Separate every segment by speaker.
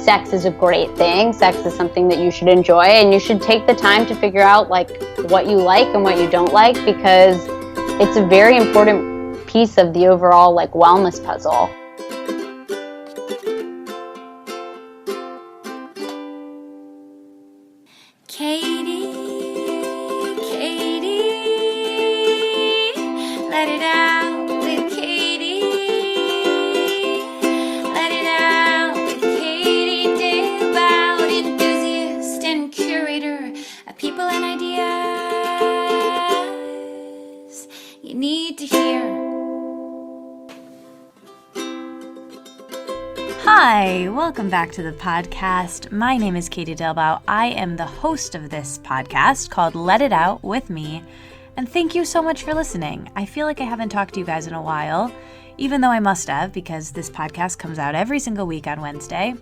Speaker 1: sex is a great thing. Sex is something that you should enjoy, and you should take the time to figure out like what you like and what you don't like, because it's a very important piece of the overall like wellness puzzle.
Speaker 2: Katie, let it out with Katie. Let it out with Katie Dale, enthusiast and curator of people and ideas you need to hear. Hi, welcome back to the podcast. My name is Katie Delbaugh. I am the host of this podcast called Let It Out with me, and thank you so much for listening. I feel like I haven't talked to you guys in a while, even though I must have, because this podcast comes out every single week on Wednesday.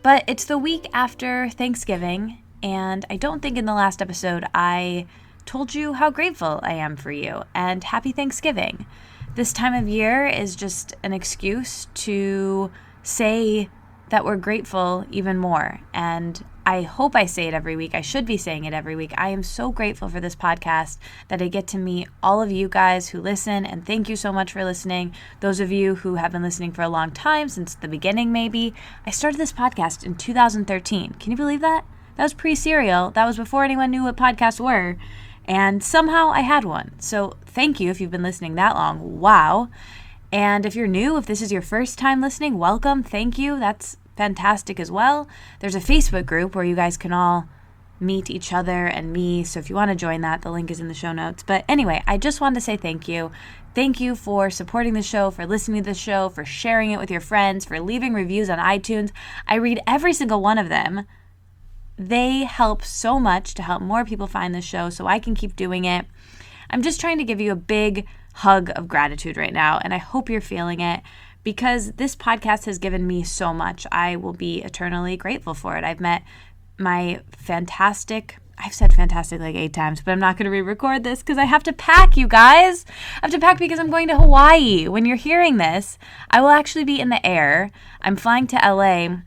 Speaker 2: But it's the week after Thanksgiving, and I don't think in the last episode I told you how grateful I am for you, and happy Thanksgiving. This time of year is just an excuse to say that we're grateful even more. And I hope I say it every week. I should be saying it every week. I am so grateful for this podcast that I get to meet all of you guys who listen, and thank you so much for listening. Those of you who have been listening for a long time, since the beginning maybe. I started this podcast in 2013. Can you believe that? That was pre-Serial. That was before anyone knew what podcasts were. And somehow I had one. So thank you if you've been listening that long. Wow. And if you're new, if this is your first time listening, welcome. Thank you. That's fantastic as well. There's a Facebook group where you guys can all meet each other and me. So if you want to join that, the link is in the show notes. But anyway, I just wanted to say thank you. Thank you for supporting the show, for listening to the show, for sharing it with your friends, for leaving reviews on iTunes. I read every single one of them. They help so much to help more people find the show so I can keep doing it. I'm just trying to give you a big hug of gratitude right now, and I hope you're feeling it, because this podcast has given me so much. I will be eternally grateful for it. I've met my fantastic, I've said fantastic like 8 times, but I'm not going to re-record this because I have to pack, you guys. I have to pack because I'm going to Hawaii. When you're hearing this, I will actually be in the air. I'm flying to LA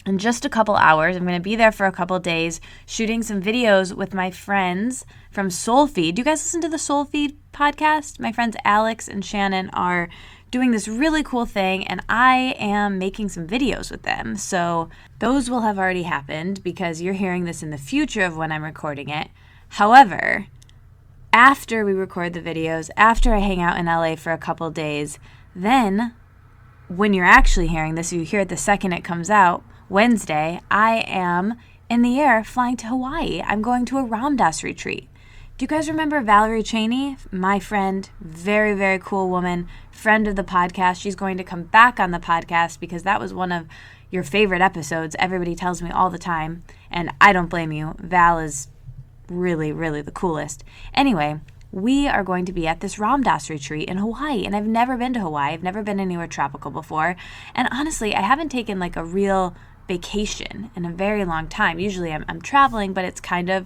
Speaker 2: in just a couple hours. I'm going to be there for a couple days shooting some videos with my friends from Soulfeed. Do you guys listen to the Soulfeed podcast? My friends Alex and Shannon are doing this really cool thing, and I am making some videos with them. So those will have already happened because you're hearing this in the future of when I'm recording it. However, after we record the videos, after I hang out in LA for a couple days, then when you're actually hearing this, you hear it the second it comes out, Wednesday, I am in the air flying to Hawaii. I'm going to a Ram Dass retreat. Do you guys remember Valerie Cheney, my friend, very, very cool woman, friend of the podcast? She's going to come back on the podcast because that was one of your favorite episodes. Everybody tells me all the time, and I don't blame you. Val is really, really the coolest. Anyway, we are going to be at this Ram Dass retreat in Hawaii, and I've never been to Hawaii. I've never been anywhere tropical before, and honestly, I haven't taken like a real vacation in a very long time. Usually I'm traveling, but it's kind of,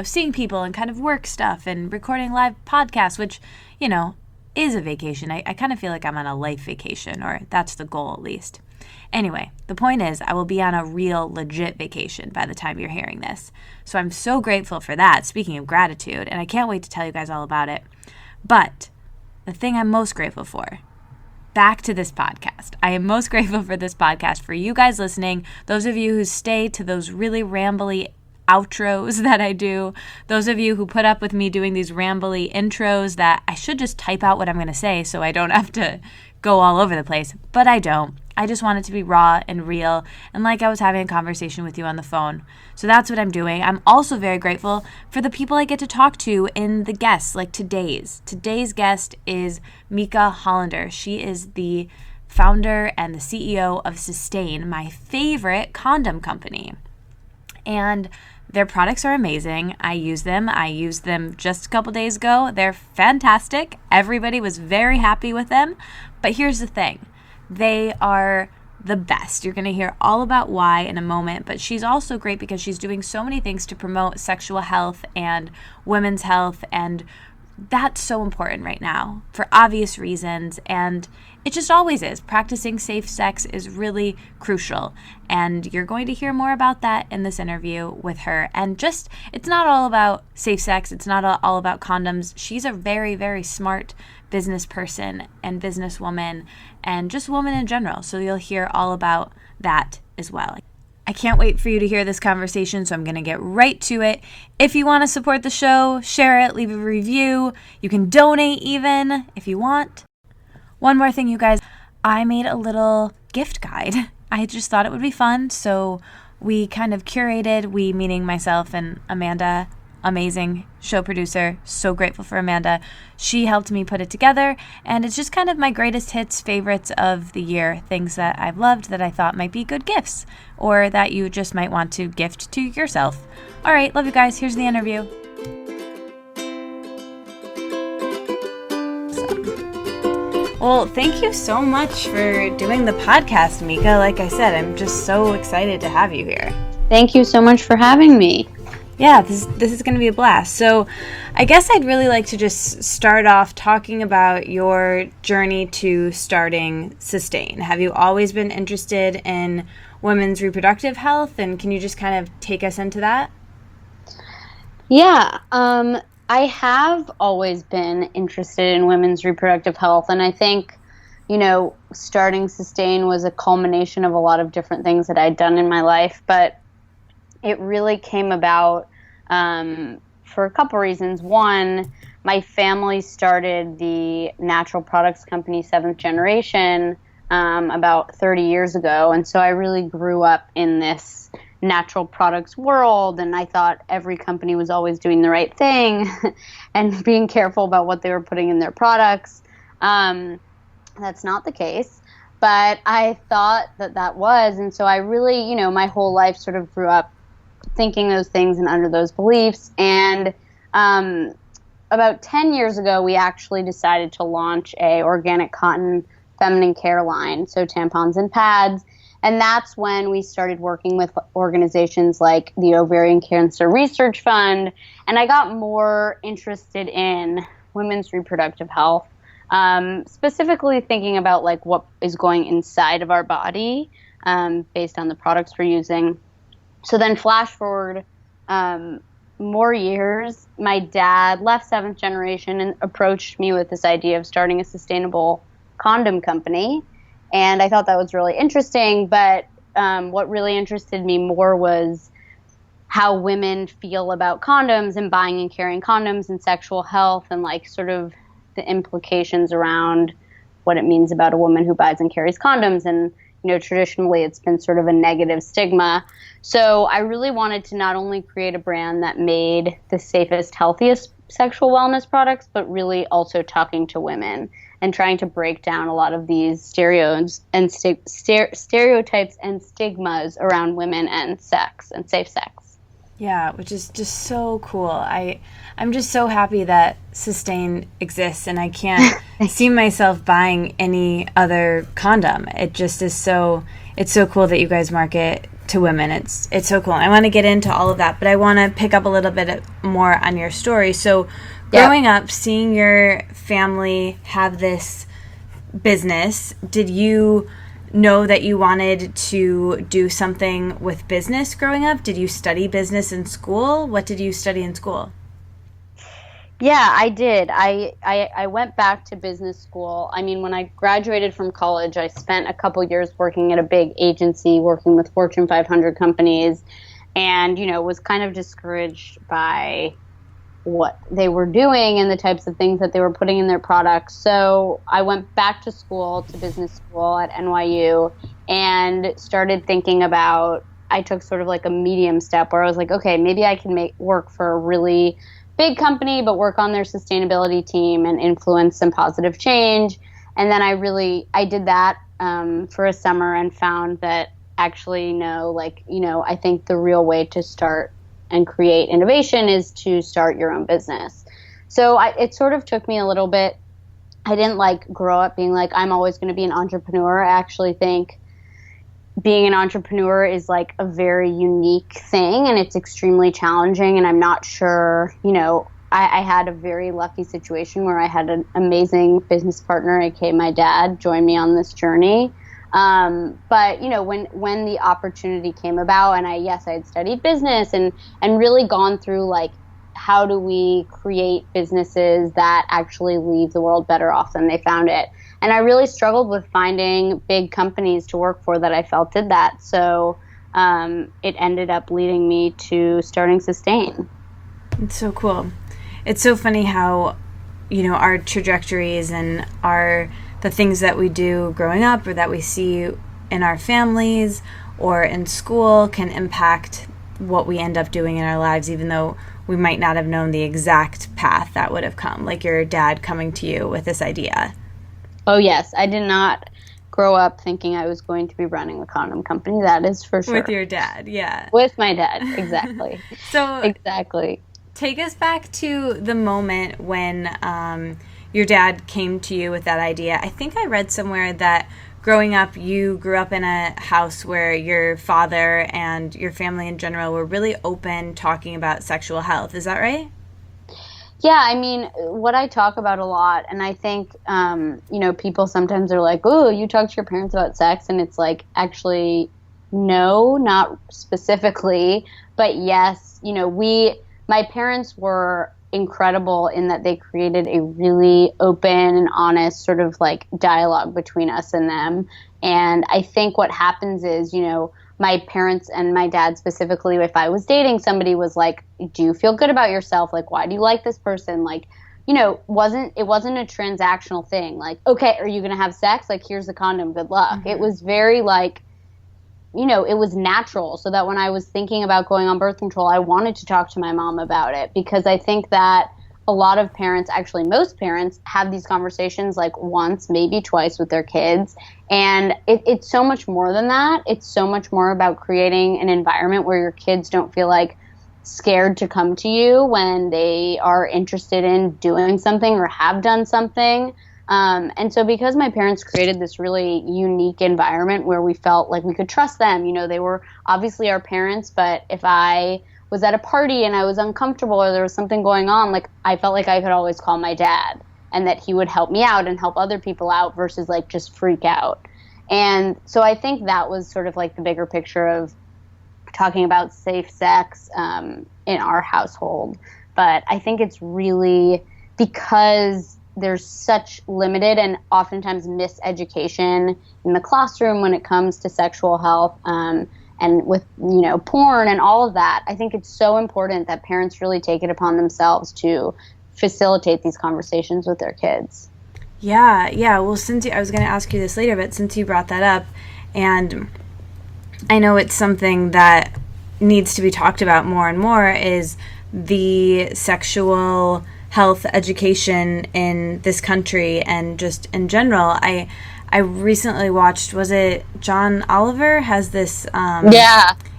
Speaker 2: seeing people and kind of work stuff and recording live podcasts, which, is a vacation. I kind of feel like I'm on a life vacation, or that's the goal at least. Anyway, the point is I will be on a real legit vacation by the time you're hearing this. So I'm so grateful for that, speaking of gratitude, and I can't wait to tell you guys all about it. But the thing I'm most grateful for, back to this podcast. I am most grateful for this podcast, for you guys listening, those of you who stay to those really rambly outros that I do, those of you who put up with me doing these rambly intros that I should just type out what I'm going to say so I don't have to go all over the place, but I don't. I just want it to be raw and real, and like I was having a conversation with you on the phone. So that's what I'm doing. I'm also very grateful for the people I get to talk to in the guests, like today's. Today's guest is Meika Hollender. She is the founder and the CEO of Sustain, my favorite condom company. And their products are amazing. I use them. I used them just a couple days ago. They're fantastic. Everybody was very happy with them. But here's the thing. They are the best. You're going to hear all about why in a moment, but she's also great because she's doing so many things to promote sexual health and women's health and that's so important right now for obvious reasons, and it just always is. Practicing safe sex is really crucial, and you're going to hear more about that in this interview with her. And just, it's not all about safe sex. It's not all about condoms. She's a very, very smart business person and businesswoman and just woman in general. So you'll hear all about that as well. I can't wait for you to hear this conversation, so I'm going to get right to it. If you want to support the show, share it, leave a review. You can donate even if you want. One more thing, you guys. I made a little gift guide. I just thought it would be fun, so we kind of curated, we meaning myself and Amanda, amazing show producer. So grateful for Amanda. She helped me put it together, and it's just kind of my greatest hits, favorites of the year, things that I've loved that I thought might be good gifts or that you just might want to gift to yourself. All right, love you guys. Here's the interview. Well, thank you so much for doing the podcast, Meika. Like I said, I'm just so excited to have you here.
Speaker 1: Thank you so much for having me.
Speaker 2: Yeah, this is going to be a blast. So I guess I'd really like to just start off talking about your journey to starting Sustain. Have you always been interested in women's reproductive health? And can you just kind of take us into that?
Speaker 1: Yeah, I have always been interested in women's reproductive health. And I think, starting Sustain was a culmination of a lot of different things that I'd done in my life. But it really came about for a couple reasons. One, my family started the natural products company 7th Generation about 30 years ago. And so I really grew up in this natural products world, and I thought every company was always doing the right thing and being careful about what they were putting in their products. That's not the case, but I thought that was. And so I really, my whole life sort of grew up thinking those things and under those beliefs. And about 10 years ago, we actually decided to launch a organic cotton feminine care line, so tampons and pads. And that's when we started working with organizations like the Ovarian Cancer Research Fund. And I got more interested in women's reproductive health, specifically thinking about like what is going inside of our body based on the products we're using. So then flash forward more years, my dad left 7th Generation and approached me with this idea of starting a sustainable condom company. And I thought that was really interesting. But what really interested me more was how women feel about condoms and buying and carrying condoms and sexual health and like sort of the implications around what it means about a woman who buys and carries condoms. And traditionally it's been sort of a negative stigma. So I really wanted to not only create a brand that made the safest, healthiest sexual wellness products, but really also talking to women and trying to break down a lot of these stereotypes and stigmas around women and sex and safe sex.
Speaker 2: Yeah, which is just so cool. I'm just so happy that Sustain exists, and I can't see myself buying any other condom. It just is it's so cool that you guys market to women. It's so cool. And I want to get into all of that, but I want to pick up a little bit more on your story. So growing up, seeing your family have this business, did you know that you wanted to do something with business growing up? Did you study business in school? What did you study in school?
Speaker 1: Yeah, I did. I went back to business school. I mean, when I graduated from college, I spent a couple years working at a big agency, working with Fortune 500 companies, and, was kind of discouraged by what they were doing and the types of things that they were putting in their products. So I went back to school, to business school at NYU, and started thinking about, I took sort of like a medium step where I was like, okay, maybe I can work for a really big company, but work on their sustainability team and influence some positive change. And then I did that for a summer and found that actually, no, I think the real way to start and create innovation is to start your own business. So it sort of took me a little bit. I didn't grow up being like, I'm always going to be an entrepreneur. I actually think being an entrepreneur is a very unique thing, and it's extremely challenging. And I'm not sure, I had a very lucky situation where I had an amazing business partner, aka my dad, join me on this journey. But when the opportunity came about, and I had studied business and really gone through like, how do we create businesses that actually leave the world better off than they found it? And I really struggled with finding big companies to work for that I felt did that. So it ended up leading me to starting Sustain.
Speaker 2: It's so cool. It's so funny how, our trajectories and the things that we do growing up or that we see in our families or in school can impact what we end up doing in our lives, even though we might not have known the exact path that would have come, like your dad coming to you with this idea.
Speaker 1: Oh, yes. I did not grow up thinking I was going to be running a condom company. That is for sure.
Speaker 2: With your dad, yeah.
Speaker 1: With my dad, exactly. Exactly.
Speaker 2: Take us back to the moment when your dad came to you with that idea. I think I read somewhere that growing up, you grew up in a house where your father and your family in general were really open talking about sexual health. Is that right?
Speaker 1: Yeah, I mean, what I talk about a lot, and I think, people sometimes are like, oh, you talk to your parents about sex, and it's like, actually, no, not specifically, but yes, my parents were incredible in that they created a really open and honest sort of like dialogue between us and them. And I think what happens is, my parents and my dad specifically, if I was dating somebody, was like, do you feel good about yourself? Like, why do you like this person? Like, it wasn't a transactional thing. Like, okay, are you going to have sex? Like, here's the condom. Good luck. Mm-hmm. It was very like, it was natural, so that when I was thinking about going on birth control, I wanted to talk to my mom about it, because I think that a lot of parents, actually most parents, have these conversations like once, maybe twice with their kids. And it's so much more than that. It's so much more about creating an environment where your kids don't feel like scared to come to you when they are interested in doing something or have done something. And so because my parents created this really unique environment where we felt like we could trust them, they were obviously our parents, but if I was at a party and I was uncomfortable or there was something going on, like I felt like I could always call my dad and that he would help me out and help other people out versus like just freak out. And so I think that was sort of like the bigger picture of talking about safe sex in our household. But I think it's really because there's such limited and oftentimes miseducation in the classroom when it comes to sexual health, and with, porn and all of that. I think it's so important that parents really take it upon themselves to facilitate these conversations with their kids.
Speaker 2: Yeah. Well, I was going to ask you this later, but since you brought that up, and I know it's something that needs to be talked about more and more, is the sexual health education in this country and just in general. I recently watched, was it John Oliver has this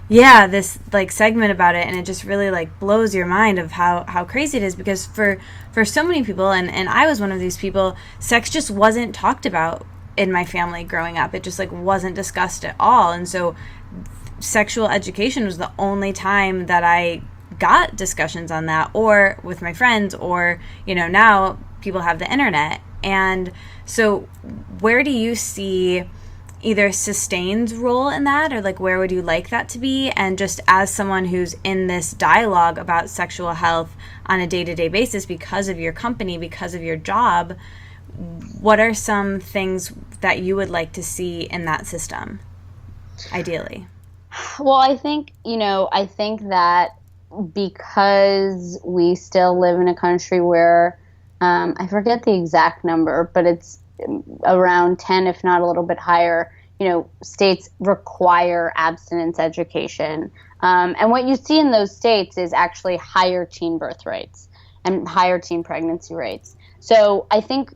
Speaker 2: this like segment about it, and it just really like blows your mind of how crazy it is, because for so many people, and I was one of these people, sex just wasn't talked about in my family growing up. It just like wasn't discussed at all. And so sexual education was the only time that I got discussions on that, or with my friends, or now people have the internet. And so where do you see either Sustain's role in that, or like where would you like that to be? And just as someone who's in this dialogue about sexual health on a day-to-day basis because of your company, because of your job, what are some things that you would like to see in that system ideally?
Speaker 1: Well, I think that because we still live in a country where I forget the exact number, but it's around 10, if not a little bit higher, states require abstinence education. And what you see in those states is actually higher teen birth rates and higher teen pregnancy rates. So I think,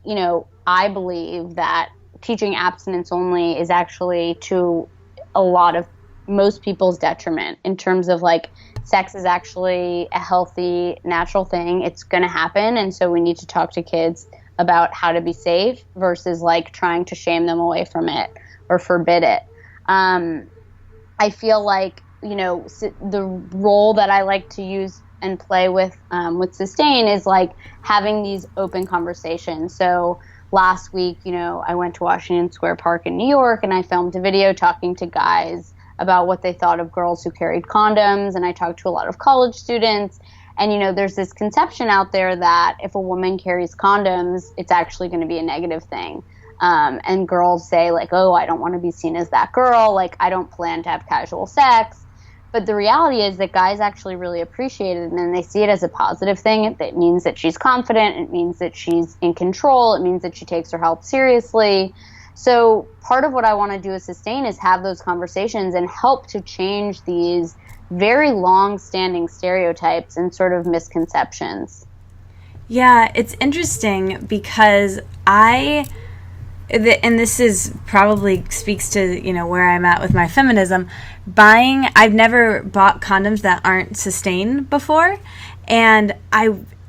Speaker 1: I believe that teaching abstinence only is actually to a lot of most people's detriment in terms of like, sex is actually a healthy, natural thing. It's going to happen. And so we need to talk to kids about how to be safe versus like trying to shame them away from it or forbid it. I feel like, the role that I like to use and play with Sustain is like having these open conversations. So last week, I went to Washington Square Park in New York and I filmed a video talking to guys about what they thought of girls who carried condoms. And I talked to a lot of college students. And, there's this conception out there that if a woman carries condoms, it's actually going to be a negative thing. And girls say like, oh, I don't want to be seen as that girl. Like, I don't plan to have casual sex. But the reality is that guys actually really appreciate it, and then they see it as a positive thing. It means that she's confident. It means that she's in control. It means that she takes her health seriously. So part of what I want to do with Sustain is have those conversations and help to change these very long-standing stereotypes and sort of misconceptions.
Speaker 2: Yeah, it's interesting because and this is probably speaks to, where I'm at with my feminism. I've never bought condoms that aren't Sustain before, and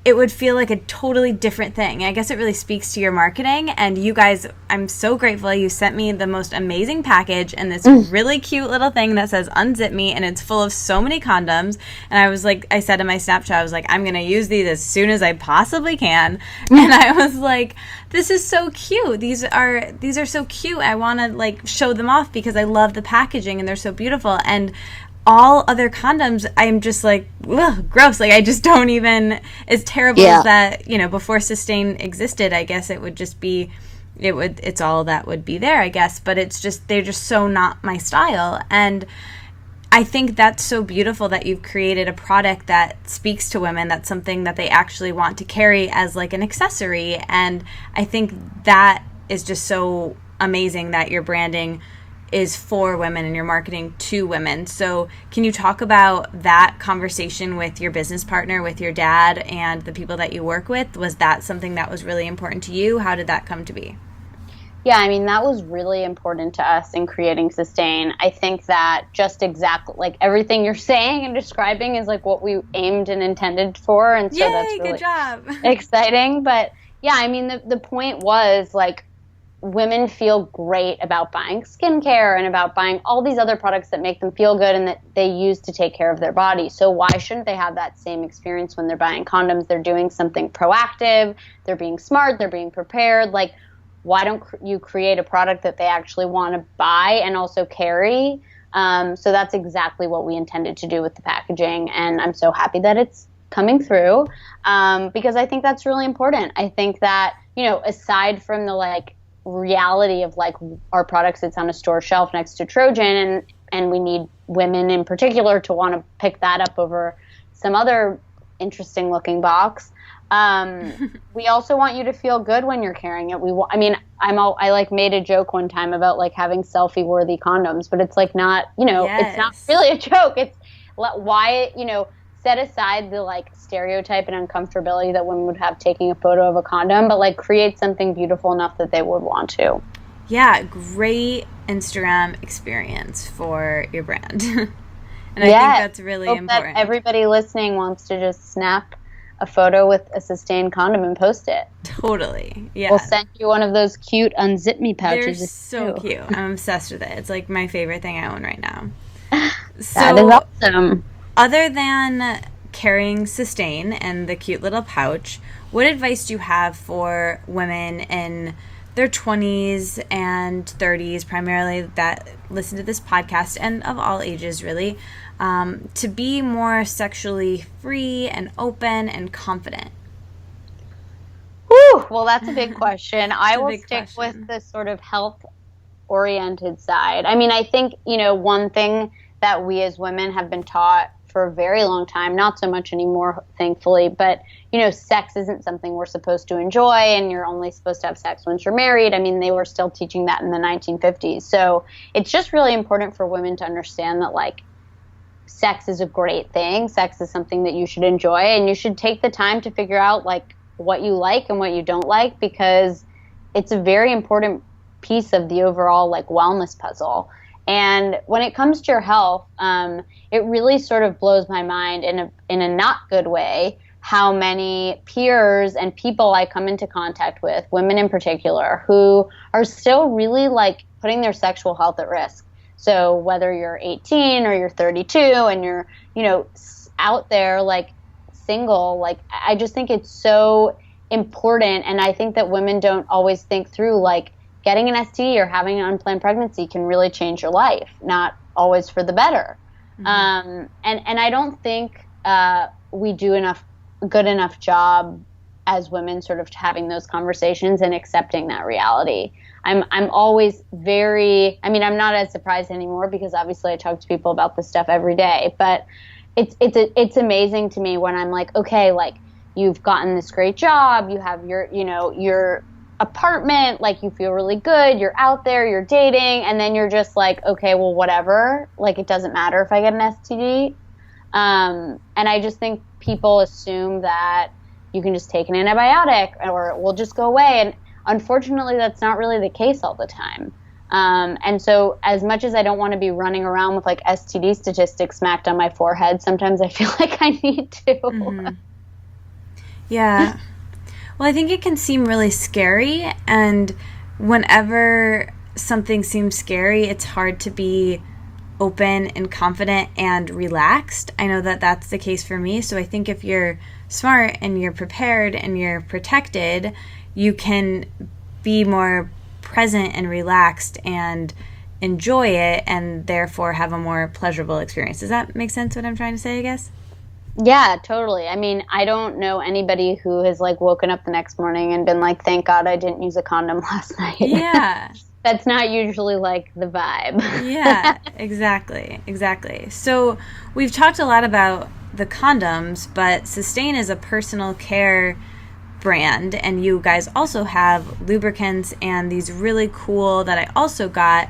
Speaker 2: it would feel like a totally different thing. I guess it really speaks to your marketing, and you guys, I'm so grateful you sent me the most amazing package and this really cute little thing that says unzip me, and it's full of so many condoms. And I was like, I said in my Snapchat, I was like, I'm going to use these as soon as I possibly can. And I was like, this is so cute. These are so cute. I want to like show them off because I love the packaging and they're so beautiful. And all other condoms, I'm just like, ugh, gross. Like, I just don't even, as terrible as that, before Sustain existed, I guess it would just be, it's all that would be there, I guess. But it's just, they're just so not my style. And I think that's so beautiful that you've created a product that speaks to women. That's something that they actually want to carry as like an accessory. And I think that is just so amazing that your branding is for women and you're marketing to women. So can you talk about that conversation with your business partner, with your dad, and the people that you work with? Was that something that was really important to you? How did that come to be?
Speaker 1: Yeah, I mean, that was really important to us in creating Sustain. I think that just exactly like everything you're saying and describing is like what we aimed and intended for. And so that's really
Speaker 2: good job.
Speaker 1: Exciting. But yeah, I mean, the point was like, women feel great about buying skincare and about buying all these other products that make them feel good and that they use to take care of their body. So why shouldn't they have that same experience when they're buying condoms? They're doing something proactive. They're being smart. They're being prepared. Like, why don't you create a product that they actually want to buy and also carry? So that's exactly what we intended to do with the packaging. And I'm so happy that it's coming through because I think that's really important. I think that, aside from the like reality of like our product sits on a store shelf next to Trojan and we need women in particular to want to pick that up over some other interesting looking box. We also want you to feel good when you're carrying it. I like made a joke one time about like having selfie worthy condoms, but it's like not, It's not really a joke. It's why, set aside the like stereotype and uncomfortability that women would have taking a photo of a condom, but like create something beautiful enough that they would want to.
Speaker 2: Yeah, great Instagram experience for your brand. And I think that's really important.
Speaker 1: That everybody listening wants to just snap a photo with a Sustain condom and post it.
Speaker 2: Totally. Yeah.
Speaker 1: We'll send you one of those cute unzip me pouches.
Speaker 2: They're so cute. I'm obsessed with it. It's like my favorite thing I own right now.
Speaker 1: That is awesome.
Speaker 2: Other than carrying Sustain and the cute little pouch, what advice do you have for women in their 20s and 30s, primarily, that listen to this podcast, and of all ages, really, to be more sexually free and open and confident?
Speaker 1: Whew, well, that's a big question. I will stick with the sort of health-oriented side. I mean, I think, one thing that we as women have been taught for a very long time, not so much anymore, thankfully, but, sex isn't something we're supposed to enjoy, and you're only supposed to have sex once you're married. I mean, they were still teaching that in the 1950s. So it's just really important for women to understand that, like, sex is a great thing. Sex is something that you should enjoy, and you should take the time to figure out, like, what you like and what you don't like, because it's a very important piece of the overall, like, wellness puzzle. And when it comes to your health, it really sort of blows my mind in a not good way how many peers and people I come into contact with, women in particular, who are still really like putting their sexual health at risk. So whether you're 18 or you're 32 and you're, out there, like single, like, I just think it's so important. And I think that women don't always think through, like, getting an STD or having an unplanned pregnancy can really change your life, not always for the better. And I don't think we do good enough job as women sort of having those conversations and accepting that reality. I'm always I'm not as surprised anymore because obviously I talk to people about this stuff every day, but it's amazing to me when I'm like, okay, like, you've gotten this great job, you have your apartment, like, you feel really good, you're out there, you're dating, and then you're just like, okay, well, whatever, like, it doesn't matter if I get an STD. And I just think people assume that you can just take an antibiotic or it will just go away. And unfortunately, that's not really the case all the time. And so as much as I don't want to be running around with, like, STD statistics smacked on my forehead, sometimes I feel like I need to.
Speaker 2: Yeah. Well, I think it can seem really scary, and whenever something seems scary, it's hard to be open and confident and relaxed. I know that that's the case for me. So I think if you're smart and you're prepared and you're protected, you can be more present and relaxed and enjoy it, and therefore have a more pleasurable experience. Does that make sense what I'm trying to say, I guess?
Speaker 1: Yeah, totally. I mean, I don't know anybody who has, like, woken up the next morning and been like, thank God I didn't use a condom last night.
Speaker 2: Yeah.
Speaker 1: That's not usually, like, the vibe.
Speaker 2: Yeah, exactly. So we've talked a lot about the condoms, but Sustain is a personal care brand, and you guys also have lubricants and these really cool, that I also got,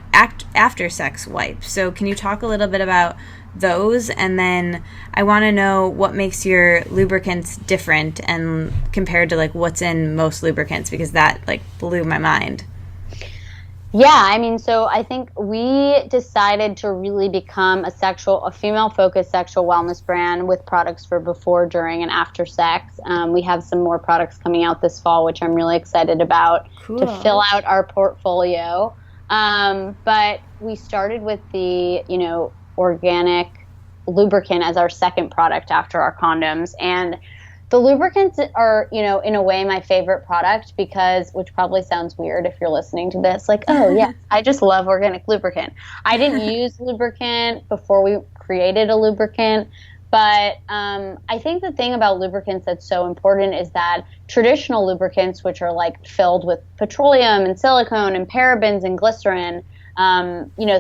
Speaker 2: after sex wipes. So can you talk a little bit about those? And then I want to know what makes your lubricants different and compared to, like, what's in most lubricants, because that, like, blew my mind.
Speaker 1: Yeah, I mean, so I think we decided to really become a female-focused sexual wellness brand with products for before, during, and after sex. We have some more products coming out this fall, which I'm really excited about. Cool. To fill out our portfolio. But we started with the, organic lubricant as our second product after our condoms. And the lubricants are, in a way, my favorite product because, which probably sounds weird if you're listening to this, like, oh, yeah, I just love organic lubricant. I didn't use lubricant before we created a lubricant, but I think the thing about lubricants that's so important is that traditional lubricants, which are, like, filled with petroleum and silicone and parabens and glycerin,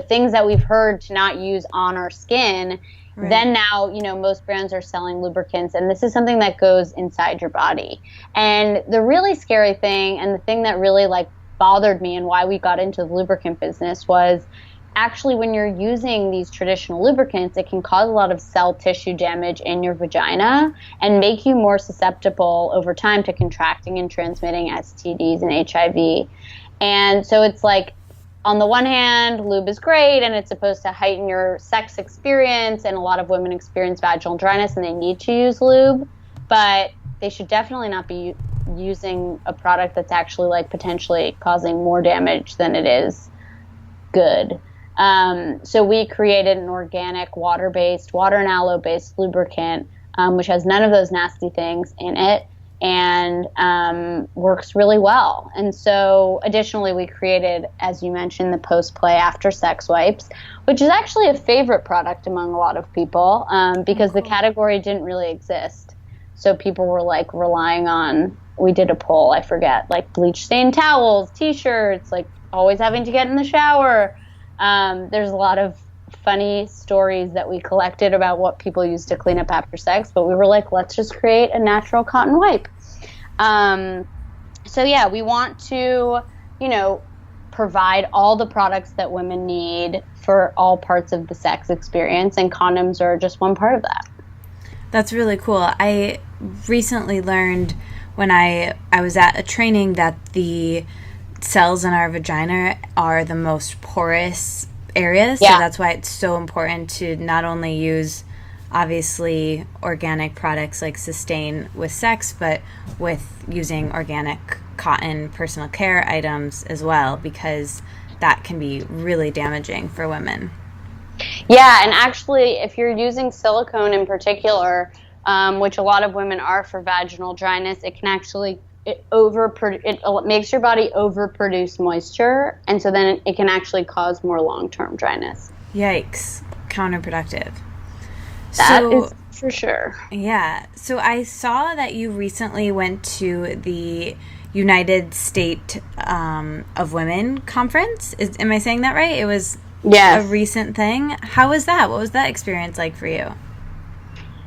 Speaker 1: things that we've heard to not use on our skin. Right. Then now, most brands are selling lubricants, and this is something that goes inside your body. And the really scary thing, and the thing that really, like, bothered me and why we got into the lubricant business, was actually when you're using these traditional lubricants, it can cause a lot of cell tissue damage in your vagina and make you more susceptible over time to contracting and transmitting STDs and HIV. And so it's like, on the one hand, lube is great and it's supposed to heighten your sex experience, and a lot of women experience vaginal dryness and they need to use lube, but they should definitely not be using a product that's actually, like, potentially causing more damage than it is good. So we created an organic water and aloe-based lubricant, which has none of those nasty things in it, and works really well. And so additionally, we created, as you mentioned, the post-play after sex wipes, which is actually a favorite product among a lot of people because the category didn't really exist. So people were, like, relying on, we did a poll, I forget, like, bleach-stained towels, T-shirts, like, always having to get in the shower. There's a lot of funny stories that we collected about what people use to clean up after sex, but we were like, let's just create a natural cotton wipe. So yeah, we want to, provide all the products that women need for all parts of the sex experience, and condoms are just one part of that.
Speaker 2: That's really cool. I recently learned when I was at a training that the cells in our vagina are the most porous areas. Yeah. So that's why it's so important to not only use, obviously, organic products like Sustain with sex, but with using organic cotton personal care items as well, because that can be really damaging for women.
Speaker 1: Yeah, and actually, if you're using silicone in particular, which a lot of women are for vaginal dryness, it can actually it makes your body overproduce moisture, and so then it can actually cause more long-term dryness.
Speaker 2: Yikes. Counterproductive.
Speaker 1: That is for sure.
Speaker 2: Yeah. So I saw that you recently went to the United State of Women conference. Am I saying that right? It was a recent thing. How was that? What was that experience like for you?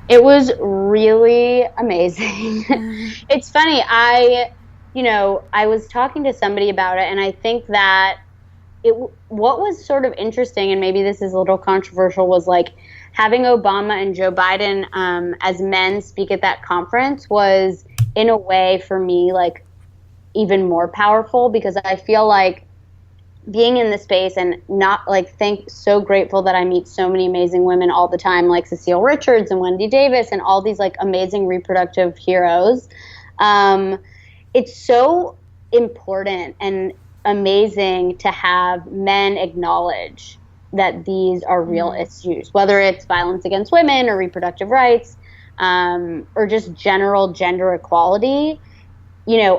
Speaker 1: It was really amazing. It's funny. I was talking to somebody about it, and I think that what was sort of interesting, and maybe this is a little controversial, was like having Obama and Joe Biden as men speak at that conference was, in a way, for me, like even more powerful, because I feel like being in the space and not like so grateful that I meet so many amazing women all the time, like Cecile Richards and Wendy Davis and all these like amazing reproductive heroes. It's so important and amazing to have men acknowledge that these are real issues, whether it's violence against women or reproductive rights, or just general gender equality.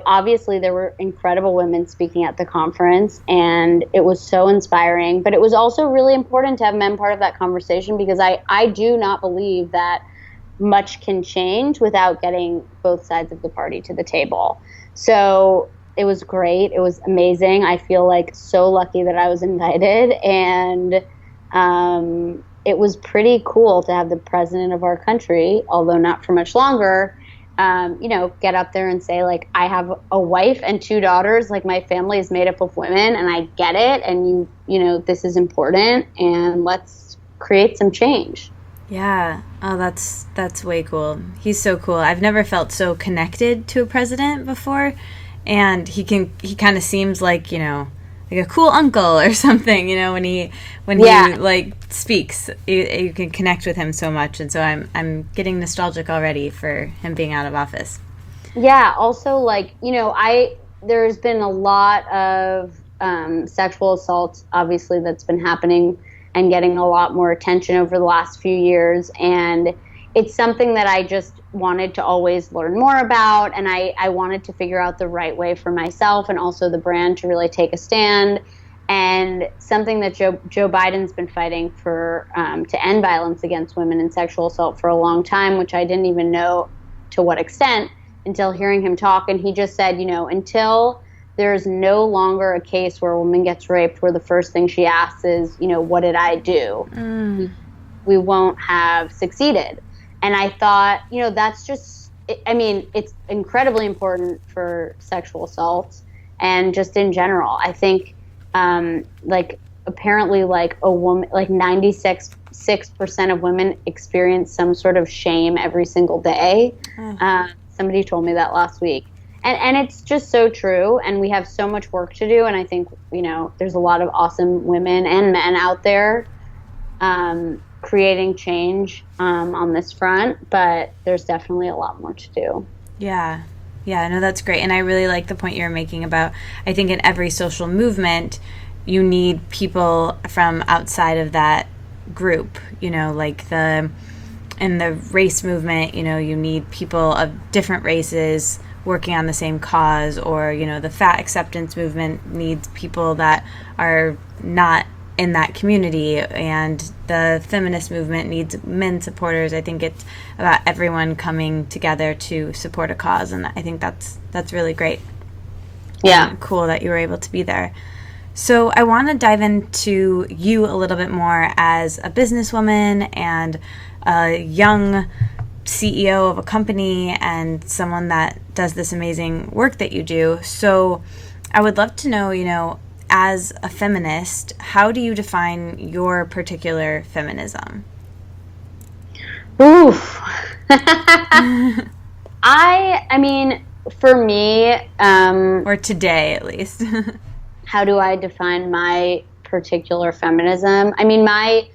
Speaker 1: Obviously there were incredible women speaking at the conference, and it was so inspiring, but it was also really important to have men part of that conversation, because I do not believe that much can change without getting both sides of the party to the table. So it was great. It was amazing. I feel like so lucky that I was invited, and it was pretty cool to have the president of our country, although not for much longer, get up there and say, like, I have a wife and 2 daughters, like my family is made up of women, and I get it, and this is important, and let's create some change.
Speaker 2: Yeah. Oh, that's way cool. He's so cool. I've never felt so connected to a president before, and he kind of seems like, like a cool uncle or something, when he like speaks, you can connect with him so much. And so I'm getting nostalgic already for him being out of office.
Speaker 1: Yeah. Also, like, there's been a lot of sexual assault, obviously, that's been happening and getting a lot more attention over the last few years. And it's something that I just wanted to always learn more about, and I wanted to figure out the right way for myself and also the brand to really take a stand. And something that Joe Biden's been fighting for, to end violence against women and sexual assault for a long time, which I didn't even know to what extent until hearing him talk. And he just said, until there's no longer a case where a woman gets raped where the first thing she asks is, what did I do? We won't have succeeded. And I thought, that's just, it's incredibly important for sexual assault and just in general. I think, apparently, like a woman, like 96% of women experience some sort of shame every single day. Somebody told me that last week. And it's just so true. And we have so much work to do. And I think, there's a lot of awesome women and men out there creating change on this front, but there's definitely a lot more to do.
Speaker 2: Yeah, no, that's great. And I really like the point you're making about, I think in every social movement, you need people from outside of that group, like in the race movement, you need people of different races working on the same cause, or, the fat acceptance movement needs people that are not in that community, and the feminist movement needs men supporters. I think it's about everyone coming together to support a cause, and I think that's really great.
Speaker 1: Yeah.
Speaker 2: And cool that you were able to be there. So I want to dive into you a little bit more as a businesswoman and a young CEO of a company and someone that does this amazing work that you do. So I would love to know, as a feminist, how do you define your particular feminism?
Speaker 1: Oof. I mean, for me,
Speaker 2: or today at least.
Speaker 1: How do I define my particular feminism? I mean, my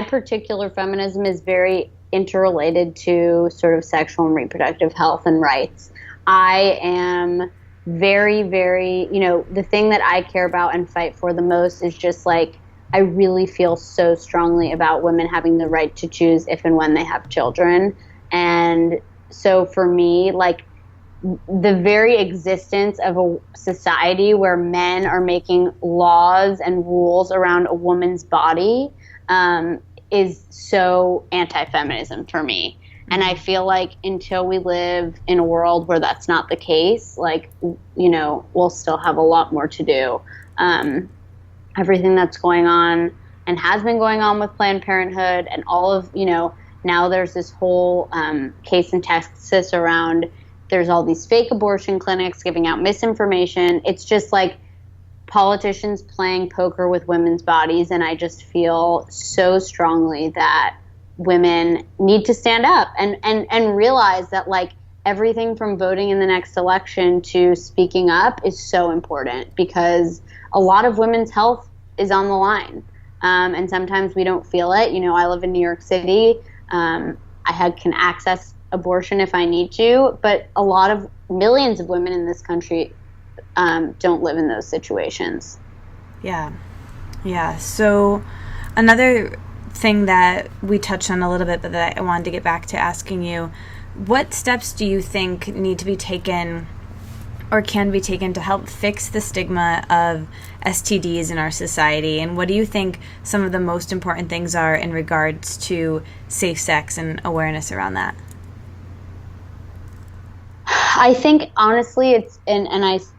Speaker 1: particular feminism is very interrelated to sort of sexual and reproductive health and rights. I am very, very, the thing that I care about and fight for the most is just like, I really feel so strongly about women having the right to choose if and when they have children. And so for me, like, the very existence of a society where men are making laws and rules around a woman's body is so anti-feminism for me. And I feel like until we live in a world where that's not the case, like, you know, we'll still have a lot more to do. Everything that's going on and has been going on with Planned Parenthood and all of, you know, now there's this whole case in Texas around, there's all these fake abortion clinics giving out misinformation. It's just like politicians playing poker with women's bodies. And I just feel so strongly that women need to stand up and realize that, like, everything from voting in the next election to speaking up is so important, because a lot of women's health is on the line. And sometimes we don't feel it. You know, I live in New York City. Can access abortion if I need to, but a lot of millions of women in this country don't live in those situations. Yeah. So another thing that we touched on a little bit, but that I wanted to get back to asking you, what steps do you think need to be taken or can be taken to help fix the stigma of STDs in our society? And what do you think some of the most important things are in regards to safe sex and awareness around that? I think, honestly, it's, and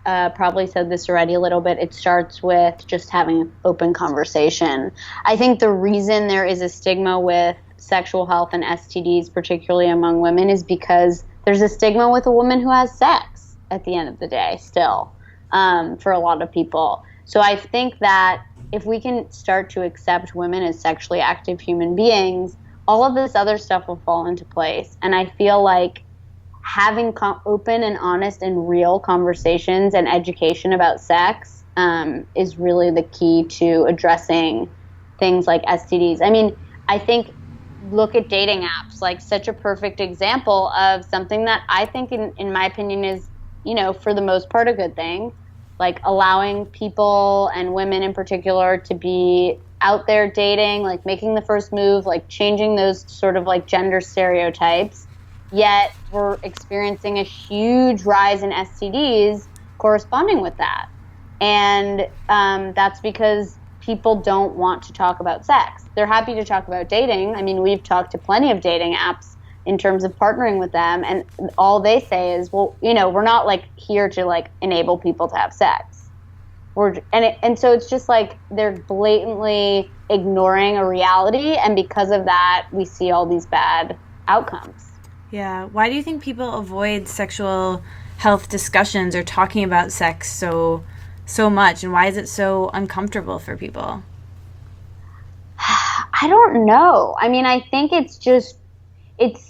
Speaker 1: I probably said this already a little bit, it starts with just having an open conversation. I think the reason there is a stigma with sexual health and STDs, particularly among women, is because there's a stigma with a woman who has sex at the end of the day still, for a lot of people. So I think that if we can start to accept women as sexually active human beings, all of this other stuff will fall into place. And I feel like having open and honest and real conversations and education about sex is really the key to addressing things like STDs. I mean, I think, look at dating apps, like, such a perfect example of something that I think, in my opinion, is, you know, for the most part, a good thing. Like, allowing people, and women in particular, to be out there dating, like making the first move, like changing those sort of like gender stereotypes. Yet we're experiencing a huge rise in STDs corresponding with that. And that's because people don't want to talk about sex. They're happy to talk about dating. I mean, we've talked to plenty of dating apps in terms of partnering with them, and all they say is, well, you know, we're not like here to like enable people to have sex. And so it's just like they're blatantly ignoring a reality, and because of that, we see all these bad outcomes.
Speaker 2: Yeah. Why do you think people avoid sexual health discussions or talking about sex so much, and why is it so uncomfortable for people?
Speaker 1: I don't know. I mean, I think it's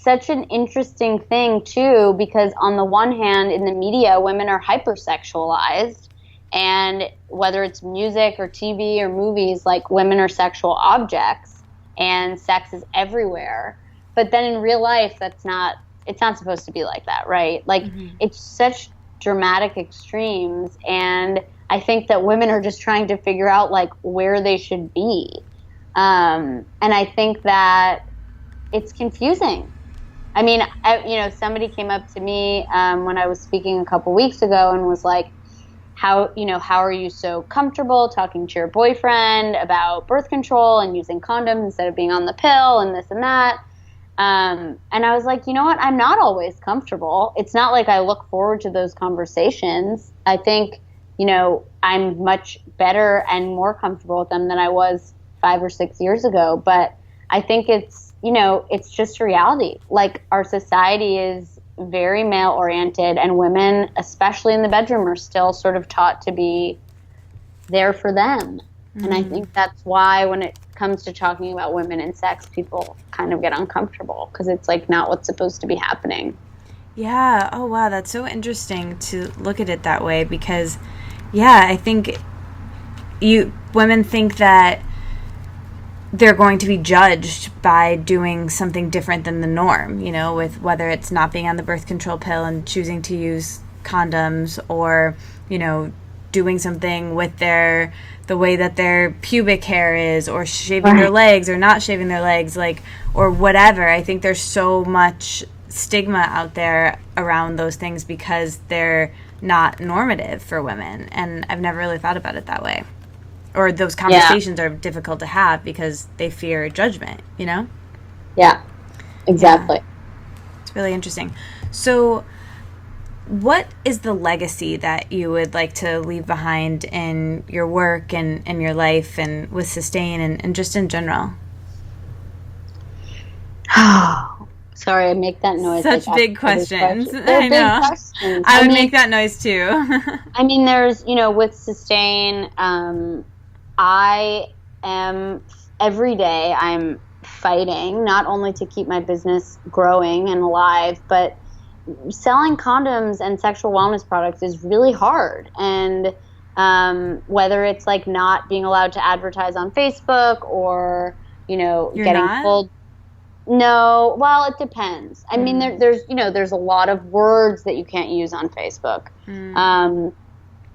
Speaker 1: such an interesting thing too, because on the one hand, in the media, women are hypersexualized, and whether it's music or TV or movies, like, women are sexual objects and sex is everywhere. But then in real life, it's not supposed to be like that, right? Like, It's such dramatic extremes, and I think that women are just trying to figure out, like, where they should be. And I think that it's confusing. I mean, somebody came up to me when I was speaking a couple weeks ago and was like, how are you so comfortable talking to your boyfriend about birth control and using condoms instead of being on the pill and this and that? And I was like, you know what? I'm not always comfortable. It's not like I look forward to those conversations. I think, I'm much better and more comfortable with them than I was 5 or 6 years ago. But I think it's just reality. Like, our society is very male oriented, and women, especially in the bedroom, are still sort of taught to be there for them. Mm-hmm. And I think that's why when it comes to talking about women and sex, people kind of get uncomfortable, because it's like not what's supposed to be happening.
Speaker 2: Yeah. Oh, wow. That's so interesting to look at it that way, because, yeah, I think women think that they're going to be judged by doing something different than the norm, with whether it's not being on the birth control pill and choosing to use condoms, or, doing something with the way that their pubic hair is, or shaving their legs or not shaving their legs, or whatever. I think there's so much stigma out there around those things because they're not normative for women. And I've never really thought about it that way. Or those conversations are difficult to have because they fear judgment, you know?
Speaker 1: Yeah, exactly.
Speaker 2: Yeah. It's really interesting. So what is the legacy that you would like to leave behind in your work and in your life and with Sustain and just in general?
Speaker 1: Sorry, I make that noise.
Speaker 2: Such big questions.
Speaker 1: They're
Speaker 2: I know.
Speaker 1: big questions.
Speaker 2: I would make that noise too.
Speaker 1: I mean, there's, with Sustain, I am, every day I'm fighting not only to keep my business growing and alive, but selling condoms and sexual wellness products is really hard. And whether it's like not being allowed to advertise on Facebook or,
Speaker 2: You're
Speaker 1: getting
Speaker 2: not?
Speaker 1: pulled. No, well, it depends. I mean, there's a lot of words that you can't use on Facebook.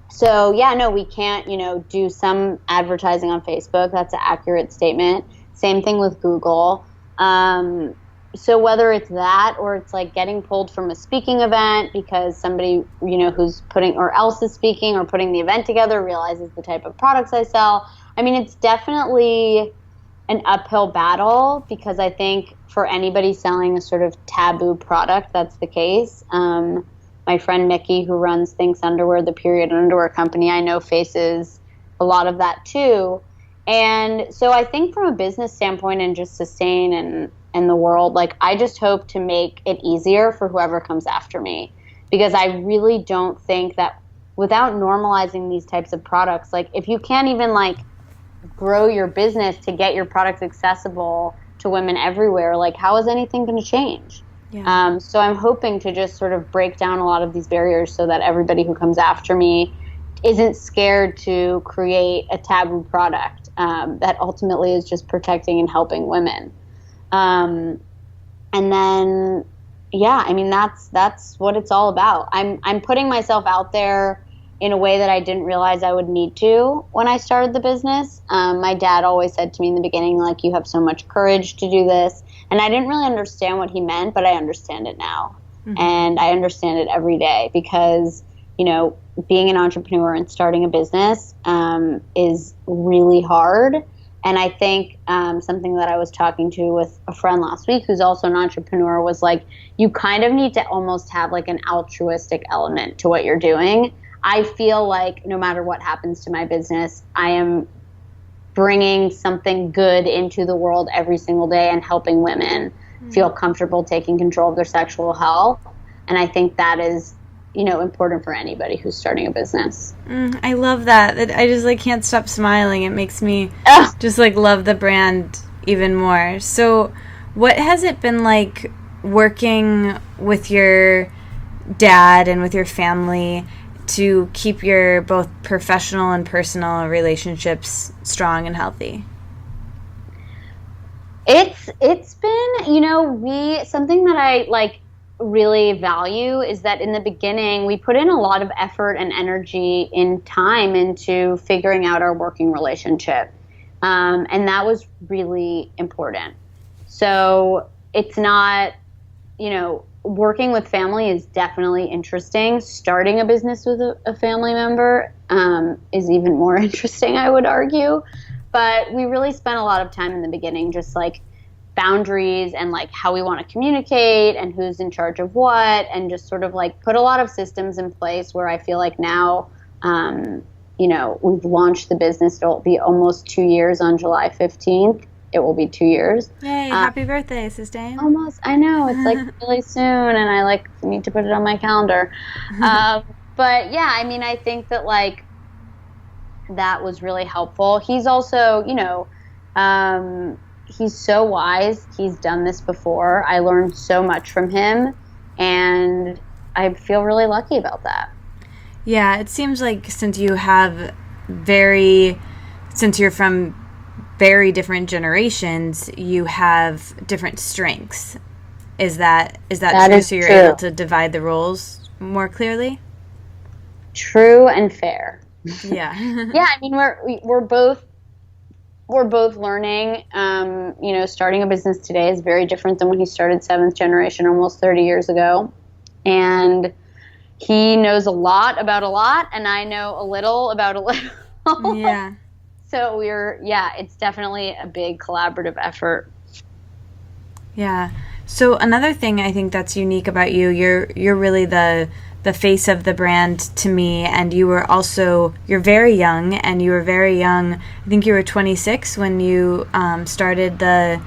Speaker 1: So yeah, no, we can't, do some advertising on Facebook. That's an accurate statement. Same thing with Google. So whether it's that or it's like getting pulled from a speaking event because somebody, who's putting or else is speaking or putting the event together realizes the type of products I sell. I mean, it's definitely an uphill battle because I think for anybody selling a sort of taboo product, that's the case. My friend Mickey, who runs Thinks Underwear, the period underwear company, I know faces a lot of that too. And so I think from a business standpoint and just Sustain and the world, like I just hope to make it easier for whoever comes after me, because I really don't think that without normalizing these types of products, like if you can't even like grow your business to get your products accessible to women everywhere, like how is anything going to change?
Speaker 2: Yeah.
Speaker 1: So I'm hoping to just sort of break down a lot of these barriers so that everybody who comes after me isn't scared to create a taboo product that ultimately is just protecting and helping women. And then, yeah, I mean, that's what it's all about. I'm putting myself out there in a way that I didn't realize I would need to when I started the business. My dad always said to me in the beginning, like, you have so much courage to do this. And I didn't really understand what he meant, but I understand it now. Mm-hmm. And I understand it every day because, being an entrepreneur and starting a business is really hard. And I think something that I was talking to with a friend last week who's also an entrepreneur was like, you kind of need to almost have like an altruistic element to what you're doing. I feel like no matter what happens to my business, I am bringing something good into the world every single day and helping women feel comfortable taking control of their sexual health. And I think that is, important for anybody who's starting a business.
Speaker 2: I love that. I just can't stop smiling. It makes me just love the brand even more. So what has it been like working with your dad and with your family to keep your both professional and personal relationships strong and healthy?
Speaker 1: It's been, something that I really value is that in the beginning we put in a lot of effort and energy and time into figuring out our working relationship. And that was really important. So it's not, working with family is definitely interesting. Starting a business with a family member is even more interesting, I would argue. But we really spent a lot of time in the beginning just boundaries and how we want to communicate and who's in charge of what, and just sort of put a lot of systems in place where I feel like now, we've launched the business. It'll be almost 2 years on July 15th. It will be 2 years.
Speaker 2: Yay, happy birthday, Sustain.
Speaker 1: Almost. I know. It's really soon, and I need to put it on my calendar. But yeah, I mean, I think that that was really helpful. He's also, he's so wise. He's done this before. I learned so much from him, and I feel really lucky about that.
Speaker 2: Yeah, it seems like since you're from very different generations, you have different strengths. Is that true? So you're able to divide the roles more clearly?
Speaker 1: True and fair.
Speaker 2: Yeah.
Speaker 1: Yeah, I mean we're both we're both learning. Starting a business today is very different than when he started seventh generation almost 30 years ago. And he knows a lot, and I know a little about a little.
Speaker 2: Yeah.
Speaker 1: So it's definitely a big collaborative effort.
Speaker 2: Yeah. So another thing I think that's unique about you, you're really the face of the brand to me, and you're very young, I think you were 26 when you started the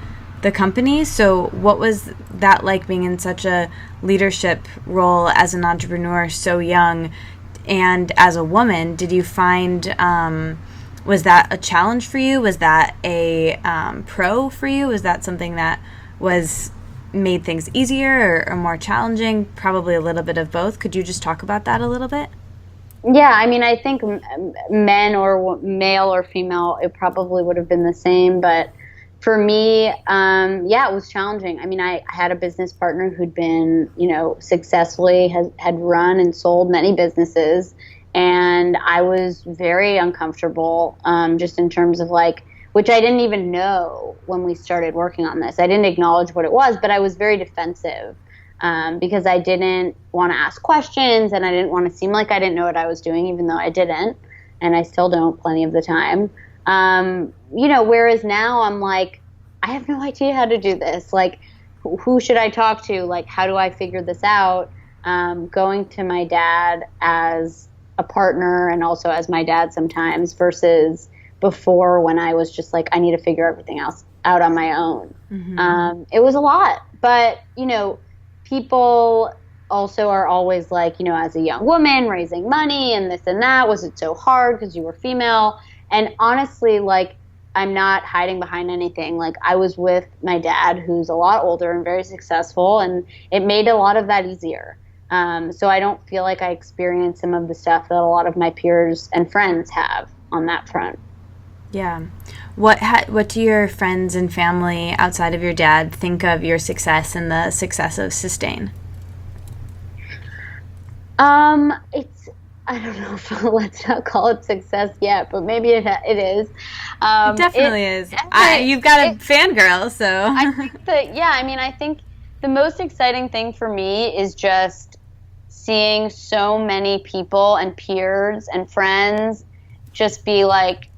Speaker 2: company. So what was that like, being in such a leadership role as an entrepreneur so young, and as a woman? Did you find was that a challenge for you? Was that a pro for you? Was that something that made things easier or more challenging? Probably a little bit of both. Could you just talk about that a little bit?
Speaker 1: Yeah, I mean, I think men, or male or female, it probably would have been the same. But for me, it was challenging. I mean, I had a business partner who'd been, successfully had run and sold many businesses. And I was very uncomfortable, just in terms of which I didn't even know when we started working on this. I didn't acknowledge what it was, but I was very defensive, because I didn't want to ask questions, and I didn't want to seem like I didn't know what I was doing, even though I didn't, and I still don't plenty of the time. Whereas now I'm like, I have no idea how to do this. Like, who should I talk to? Like, how do I figure this out? Going to my dad as a partner and also as my dad sometimes, versus before when I was just like, I need to figure everything else out on my own. Mm-hmm. It was a lot, but, people also are always like, as a young woman raising money and this and that, was it so hard because you were female? And honestly, I'm not hiding behind anything. Like, I was with my dad, who's a lot older and very successful, and it made a lot of that easier. So I don't feel like I experienced some of the stuff that a lot of my peers and friends have on that front.
Speaker 2: Yeah. What do your friends and family outside of your dad think of your success and the success of Sustain?
Speaker 1: I don't know if let's not call it success yet, but maybe it is.
Speaker 2: It definitely is. You've got a fangirl, so.
Speaker 1: I think I think the most exciting thing for me is just seeing so many people and peers and friends just be like,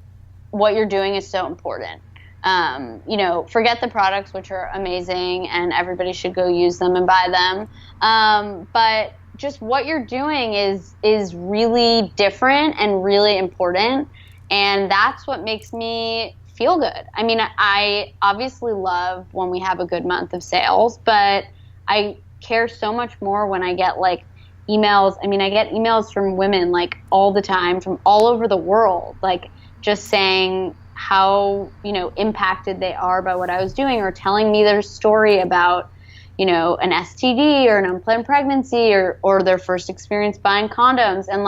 Speaker 1: what you're doing is so important. Forget the products, which are amazing and everybody should go use them and buy them. But just what you're doing is really different and really important. And that's what makes me feel good. I mean, I obviously love when we have a good month of sales, but I care so much more when I get emails. I mean, I get emails from women all the time from all over the world, just saying how, impacted they are by what I was doing, or telling me their story about, an STD or an unplanned pregnancy, or their first experience buying condoms. And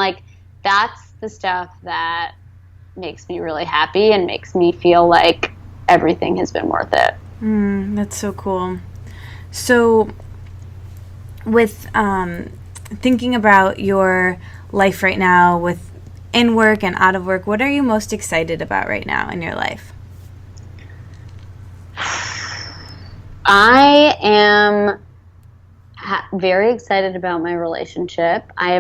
Speaker 1: that's the stuff that makes me really happy and makes me feel like everything has been worth it.
Speaker 2: That's so cool. So with thinking about your life right now, with in work and out of work, what are you most excited about right now in your life?
Speaker 1: I am very excited about my relationship. I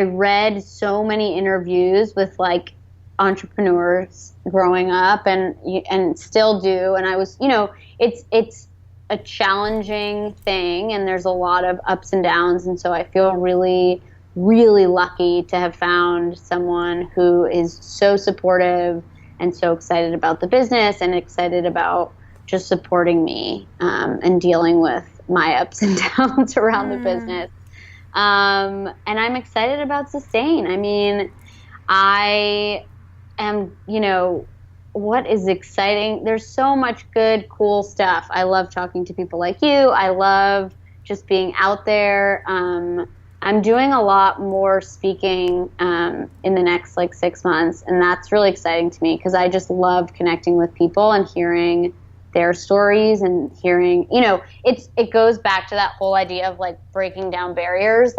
Speaker 1: read so many interviews with entrepreneurs growing up and still do. And I was, it's a challenging thing, and there's a lot of ups and downs. And so I feel really, really lucky to have found someone who is so supportive and so excited about the business and excited about just supporting me and dealing with my ups and downs around the business. And I'm excited about Sustain. I mean, I am, what is exciting? There's so much good, cool stuff. I love talking to people like you. I love just being out there. I'm doing a lot more speaking in the next 6 months, and that's really exciting to me because I just love connecting with people and hearing their stories and hearing, it goes back to that whole idea of breaking down barriers.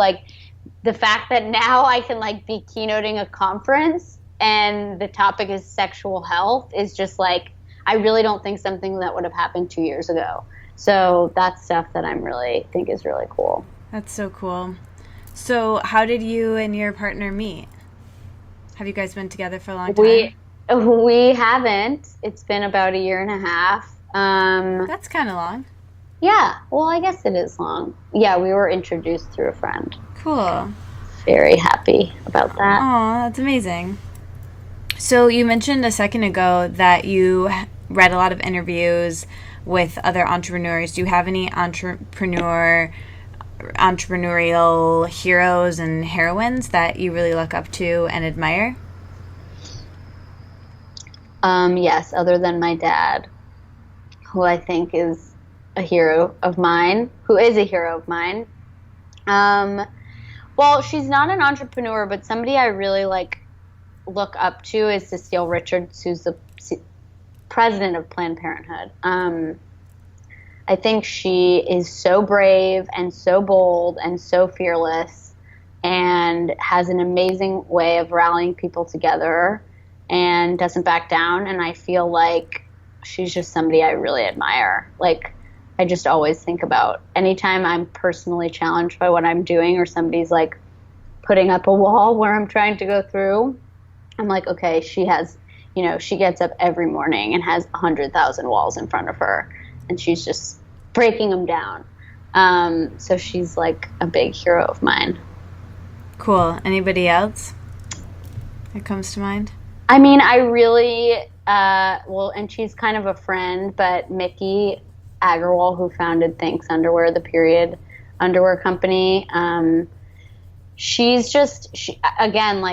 Speaker 1: The fact that now I can be keynoting a conference and the topic is sexual health is just like, I really don't think something that would have happened 2 years ago. So that's stuff that I'm really think is really cool.
Speaker 2: That's so cool. So how did you and your partner meet? Have you guys been together for a long time?
Speaker 1: We haven't. It's been about 1.5 years.
Speaker 2: That's kind of long.
Speaker 1: Yeah. Well, I guess it is long. Yeah, we were introduced through a friend.
Speaker 2: Cool.
Speaker 1: Very happy about that.
Speaker 2: Oh, that's amazing. So you mentioned a second ago that you read a lot of interviews with other entrepreneurs. Do you have any entrepreneurial heroes and heroines that you really look up to and admire?
Speaker 1: Yes, other than my dad, who I think is a hero of mine, Well, she's not an entrepreneur, but somebody I really look up to is Cecile Richards, who's the president of Planned Parenthood. I think she is so brave and so bold and so fearless and has an amazing way of rallying people together and doesn't back down. And I feel like she's just somebody I really admire. Like, I just always think about anytime I'm personally challenged by what I'm doing or somebody's like putting up a wall where I'm trying to go through, I'm like, okay, she has, she gets up every morning and has 100,000 walls in front of her and she's just breaking them down. So she's like a big hero of mine.
Speaker 2: Cool. Anybody else that comes to mind?
Speaker 1: I mean, I really, and she's kind of a friend, but Meika Hollender, who founded Thanks Underwear, the period underwear company, she's just, again,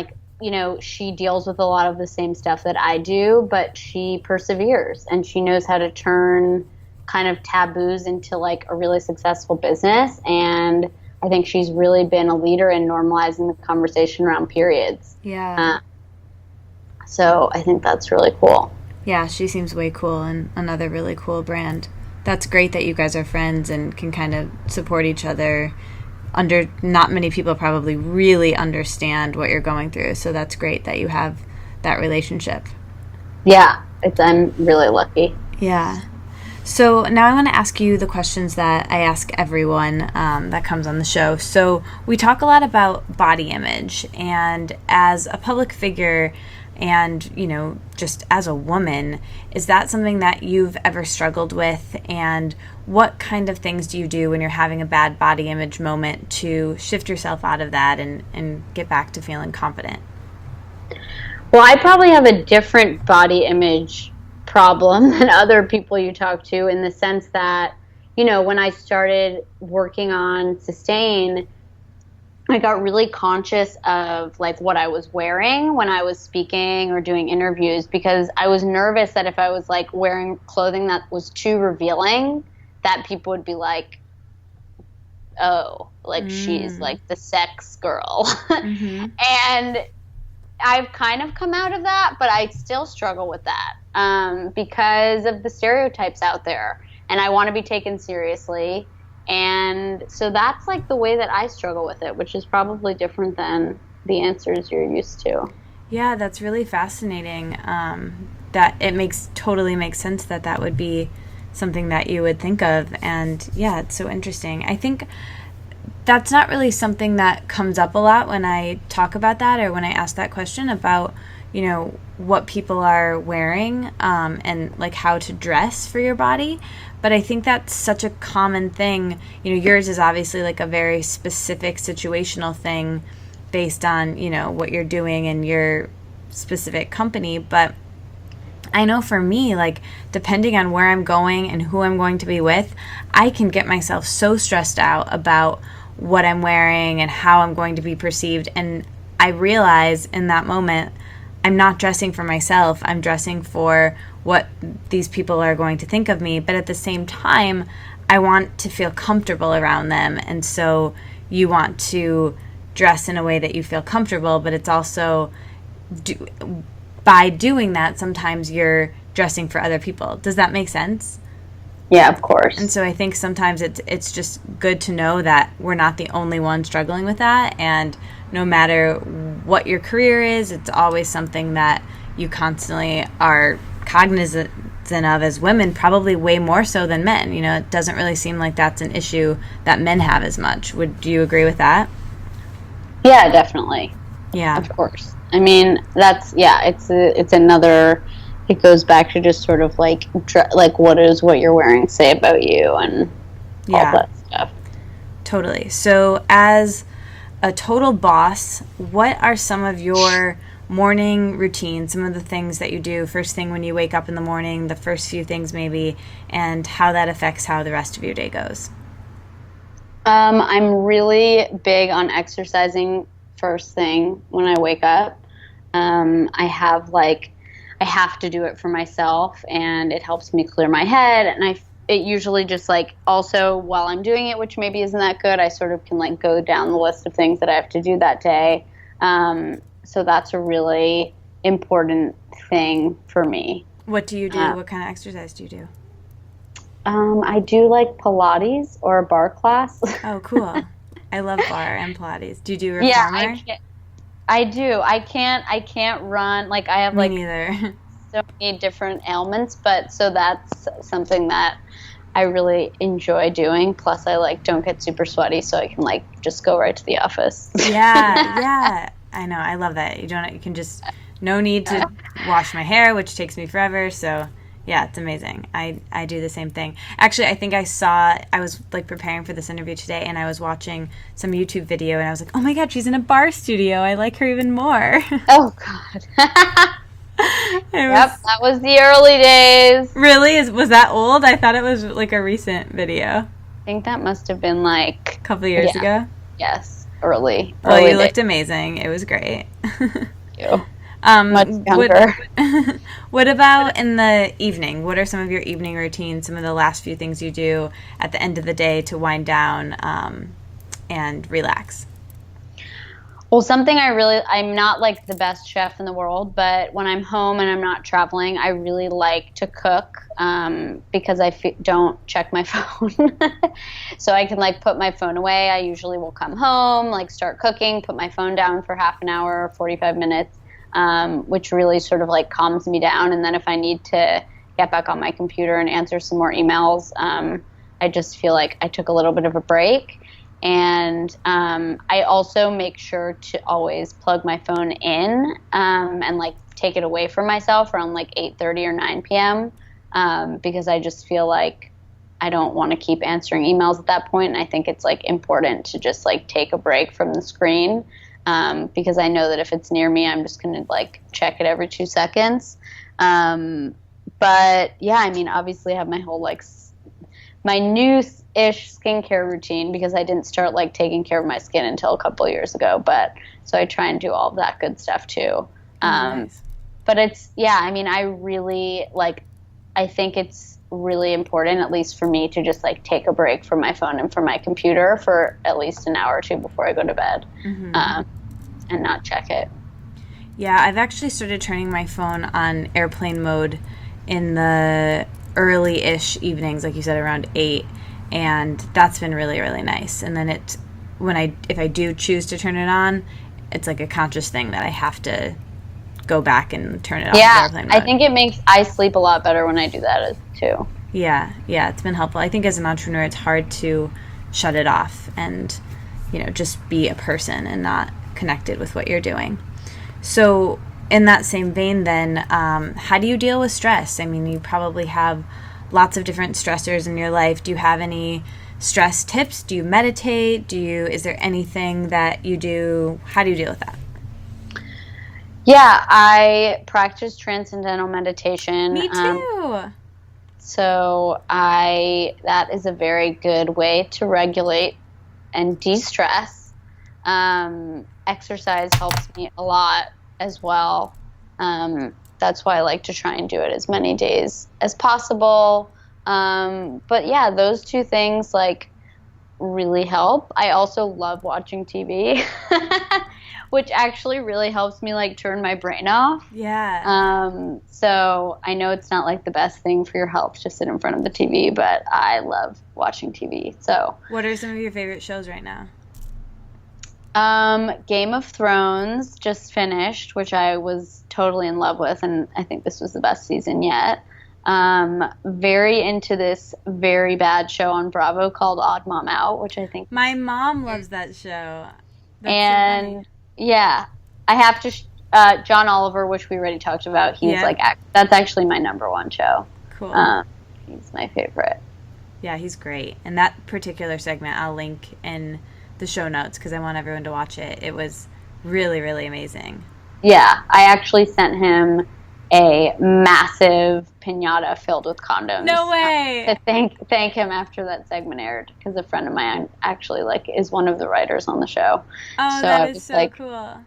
Speaker 1: she deals with a lot of the same stuff that I do, but she perseveres and she knows how to turn kind of taboos into like a really successful business. And I think she's really been a leader in normalizing the conversation around periods.
Speaker 2: Yeah.
Speaker 1: So I think that's really cool.
Speaker 2: Yeah, she seems way cool and another really cool brand. That's great that you guys are friends and can kind of support each other. Not many people probably really understand what you're going through, so that's great that you have that relationship.
Speaker 1: Yeah, I'm really lucky.
Speaker 2: Yeah. So now I want to ask you the questions that I ask everyone that comes on the show. So we talk a lot about body image, and as a public figure and, just as a woman, is that something that you've ever struggled with? And what kind of things do you do when you're having a bad body image moment to shift yourself out of that and get back to feeling confident?
Speaker 1: Well, I probably have a different body image problem than other people you talk to, in the sense that, when I started working on Sustain, I got really conscious of what I was wearing when I was speaking or doing interviews, because I was nervous that if I was wearing clothing that was too revealing, that people would be like, oh, she's the sex girl. Mm-hmm. And I've kind of come out of that, but I still struggle with that because of the stereotypes out there, and I want to be taken seriously. And so that's the way that I struggle with it, which is probably different than the answers you're used to.
Speaker 2: Yeah, that's really fascinating. That it totally makes sense that would be something that you would think of. And yeah, it's so interesting. I think that's not really something that comes up a lot when I talk about that, or when I ask that question about, what people are wearing and how to dress for your body. But I think that's such a common thing. Yours is obviously a very specific situational thing based on, what you're doing in your specific company. But I know for me, depending on where I'm going and who I'm going to be with, I can get myself so stressed out about what I'm wearing and how I'm going to be perceived. And I realize in that moment, I'm not dressing for myself. I'm dressing for what these people are going to think of me. But at the same time, I want to feel comfortable around them. And so you want to dress in a way that you feel comfortable, but it's also, by doing that, sometimes you're dressing for other people. Does that make sense?
Speaker 1: Yeah, of course.
Speaker 2: And so I think sometimes it's just good to know that we're not the only one struggling with that, and no matter what your career is, it's always something that you constantly are cognizant of as women, probably way more so than men. You know, it doesn't really seem like that's an issue that men have as much. Do you agree with that?
Speaker 1: Yeah, definitely.
Speaker 2: Yeah.
Speaker 1: Of course. I mean, it's another, it goes back to just sort of like what does what you're wearing say about you and all that stuff.
Speaker 2: Totally. So as a total boss, what are some of your morning routines, some of the things that you do first thing when you wake up in the morning, the first few things maybe, and how that affects how the rest of your day goes?
Speaker 1: I'm really big on exercising first thing when I wake up. I have to do it for myself, and it helps me clear my head. And it usually just like also while I'm doing it, which maybe isn't that good, I sort of can like go down the list of things that I have to do that day. So that's a really important thing for me.
Speaker 2: What do you do? What kind of exercise do you do?
Speaker 1: I do like Pilates or a bar class.
Speaker 2: Oh, cool. I love bar and Pilates. Do you do reformer?
Speaker 1: Yeah, I do. I can't run. Like I have
Speaker 2: Me neither.
Speaker 1: so many different ailments, but so that's something that I really enjoy doing. Plus I like don't get super sweaty, so I can like just go right to the office.
Speaker 2: Yeah. I know. I love that. You can just, no need to wash my hair, which takes me forever. So yeah, it's amazing. I do the same thing. Actually, I think I was like preparing for this interview today, and I was watching some YouTube video, and I was like, oh my God, she's in a bar studio. I like her even more.
Speaker 1: Oh God. Yep, that was the early days.
Speaker 2: Really? Was that old? I thought it was like a recent video.
Speaker 1: I think that must have been like
Speaker 2: a couple of years ago.
Speaker 1: Yes, early.
Speaker 2: Well, you
Speaker 1: days.
Speaker 2: looked amazing. It was great.
Speaker 1: Thank you. Much younger.
Speaker 2: What about in the evening? What are some of your evening routines, some of the last few things you do at the end of the day to wind down and relax?
Speaker 1: Well, something I'm not like the best chef in the world, but when I'm home and I'm not traveling, I really like to cook because I don't check my phone. So I can like put my phone away. I usually will come home, like start cooking, put my phone down for half an hour, 45 minutes, which really sort of like calms me down. And then if I need to get back on my computer and answer some more emails, I just feel like I took a little bit of a break. And I also make sure to always plug my phone in and like take it away from myself around like 8:30 or 9 p.m. Because I just feel like I don't want to keep answering emails at that point. And I think it's like important to just like take a break from the screen because I know that if it's near me, I'm just going to like check it every 2 seconds. But yeah, I mean, obviously I have my whole like my new-ish skincare routine because I didn't start like taking care of my skin until a couple years ago. But so I try and do all of that good stuff too.
Speaker 2: Nice.
Speaker 1: But I mean, I really like, I think it's really important, at least for me, to just like take a break from my phone and from my computer for at least an hour or two before I go to bed and not check it.
Speaker 2: Yeah, I've actually started turning my phone on airplane mode in the early-ish evenings, like you said, around 8, and that's been really, really nice. And then if I do choose to turn it on, it's like a conscious thing that I have to go back and turn it off.
Speaker 1: Yeah,
Speaker 2: airplane mode.
Speaker 1: I think I sleep a lot better when I do that too.
Speaker 2: Yeah, it's been helpful. I think as an entrepreneur, it's hard to shut it off and, just be a person and not connected with what you're doing. So in that same vein, then, how do you deal with stress? I mean, you probably have lots of different stressors in your life. Do you have any stress tips? Do you meditate? Is there anything that you do? How do you deal with that?
Speaker 1: Yeah, I practice transcendental meditation.
Speaker 2: Me too.
Speaker 1: So that is a very good way to regulate and de-stress. Exercise helps me a lot as well. That's why I like to try and do it as many days as possible. But yeah, those two things like really help. I also love watching TV, which actually really helps me like turn my brain off.
Speaker 2: Yeah.
Speaker 1: So I know it's not like the best thing for your health to sit in front of the TV, but I love watching TV. So
Speaker 2: What are some of your favorite shows right now?
Speaker 1: Game of Thrones just finished, which I was totally in love with, and I think this was the best season yet. Very into this very bad show on Bravo called Odd Mom Out, which I think
Speaker 2: My mom loves that show. That's
Speaker 1: and
Speaker 2: so funny.
Speaker 1: yeah, I have to. John Oliver, which we already talked about, he's
Speaker 2: Yeah.
Speaker 1: like that's actually my number one show.
Speaker 2: Cool.
Speaker 1: He's my favorite.
Speaker 2: Yeah, he's great. And that particular segment I'll link in the show notes because I want everyone to watch it. It was really, really amazing.
Speaker 1: Yeah, I actually sent him a massive pinata filled with condoms.
Speaker 2: No way.
Speaker 1: To thank him after that segment aired, because a friend of mine actually like is one of the writers on the show.
Speaker 2: Oh,
Speaker 1: So
Speaker 2: that
Speaker 1: I
Speaker 2: is
Speaker 1: was
Speaker 2: so
Speaker 1: like
Speaker 2: cool.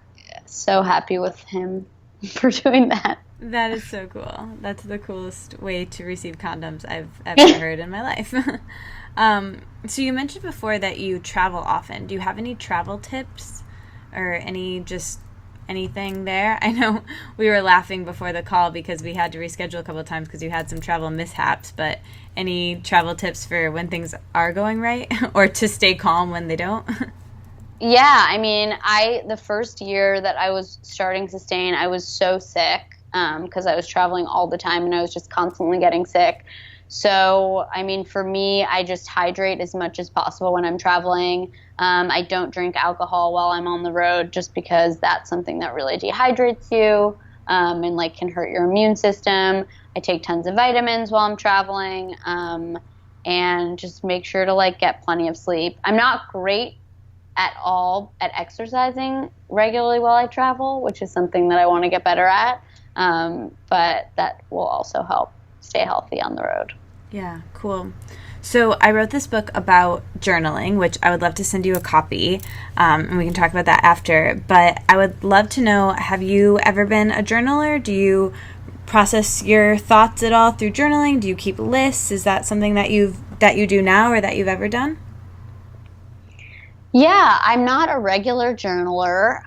Speaker 1: so happy with him for doing that.
Speaker 2: That is so cool. That's the coolest way to receive condoms I've ever heard in my life. So you mentioned before that you travel often. Do you have any travel tips or anything there? I know we were laughing before the call because we had to reschedule a couple of times because you had some travel mishaps, but any travel tips for when things are going right or to stay calm when they don't?
Speaker 1: Yeah, I mean, the first year that I was starting Sustain, I was so sick because I was traveling all the time and I was just constantly getting sick. So, I mean, for me, I just hydrate as much as possible when I'm traveling. I don't drink alcohol while I'm on the road just because that's something that really dehydrates you and like can hurt your immune system. I take tons of vitamins while I'm traveling and just make sure to like get plenty of sleep. I'm not great at all at exercising regularly while I travel, which is something that I want to get better at. But that will also help stay healthy on the road.
Speaker 2: Yeah, cool. So I wrote this book about journaling, which I would love to send you a copy, and we can talk about that after. But I would love to know, have you ever been a journaler? Do you process your thoughts at all through journaling? Do you keep lists? Is that something that you do now or that you've ever done?
Speaker 1: Yeah, I'm not a regular journaler.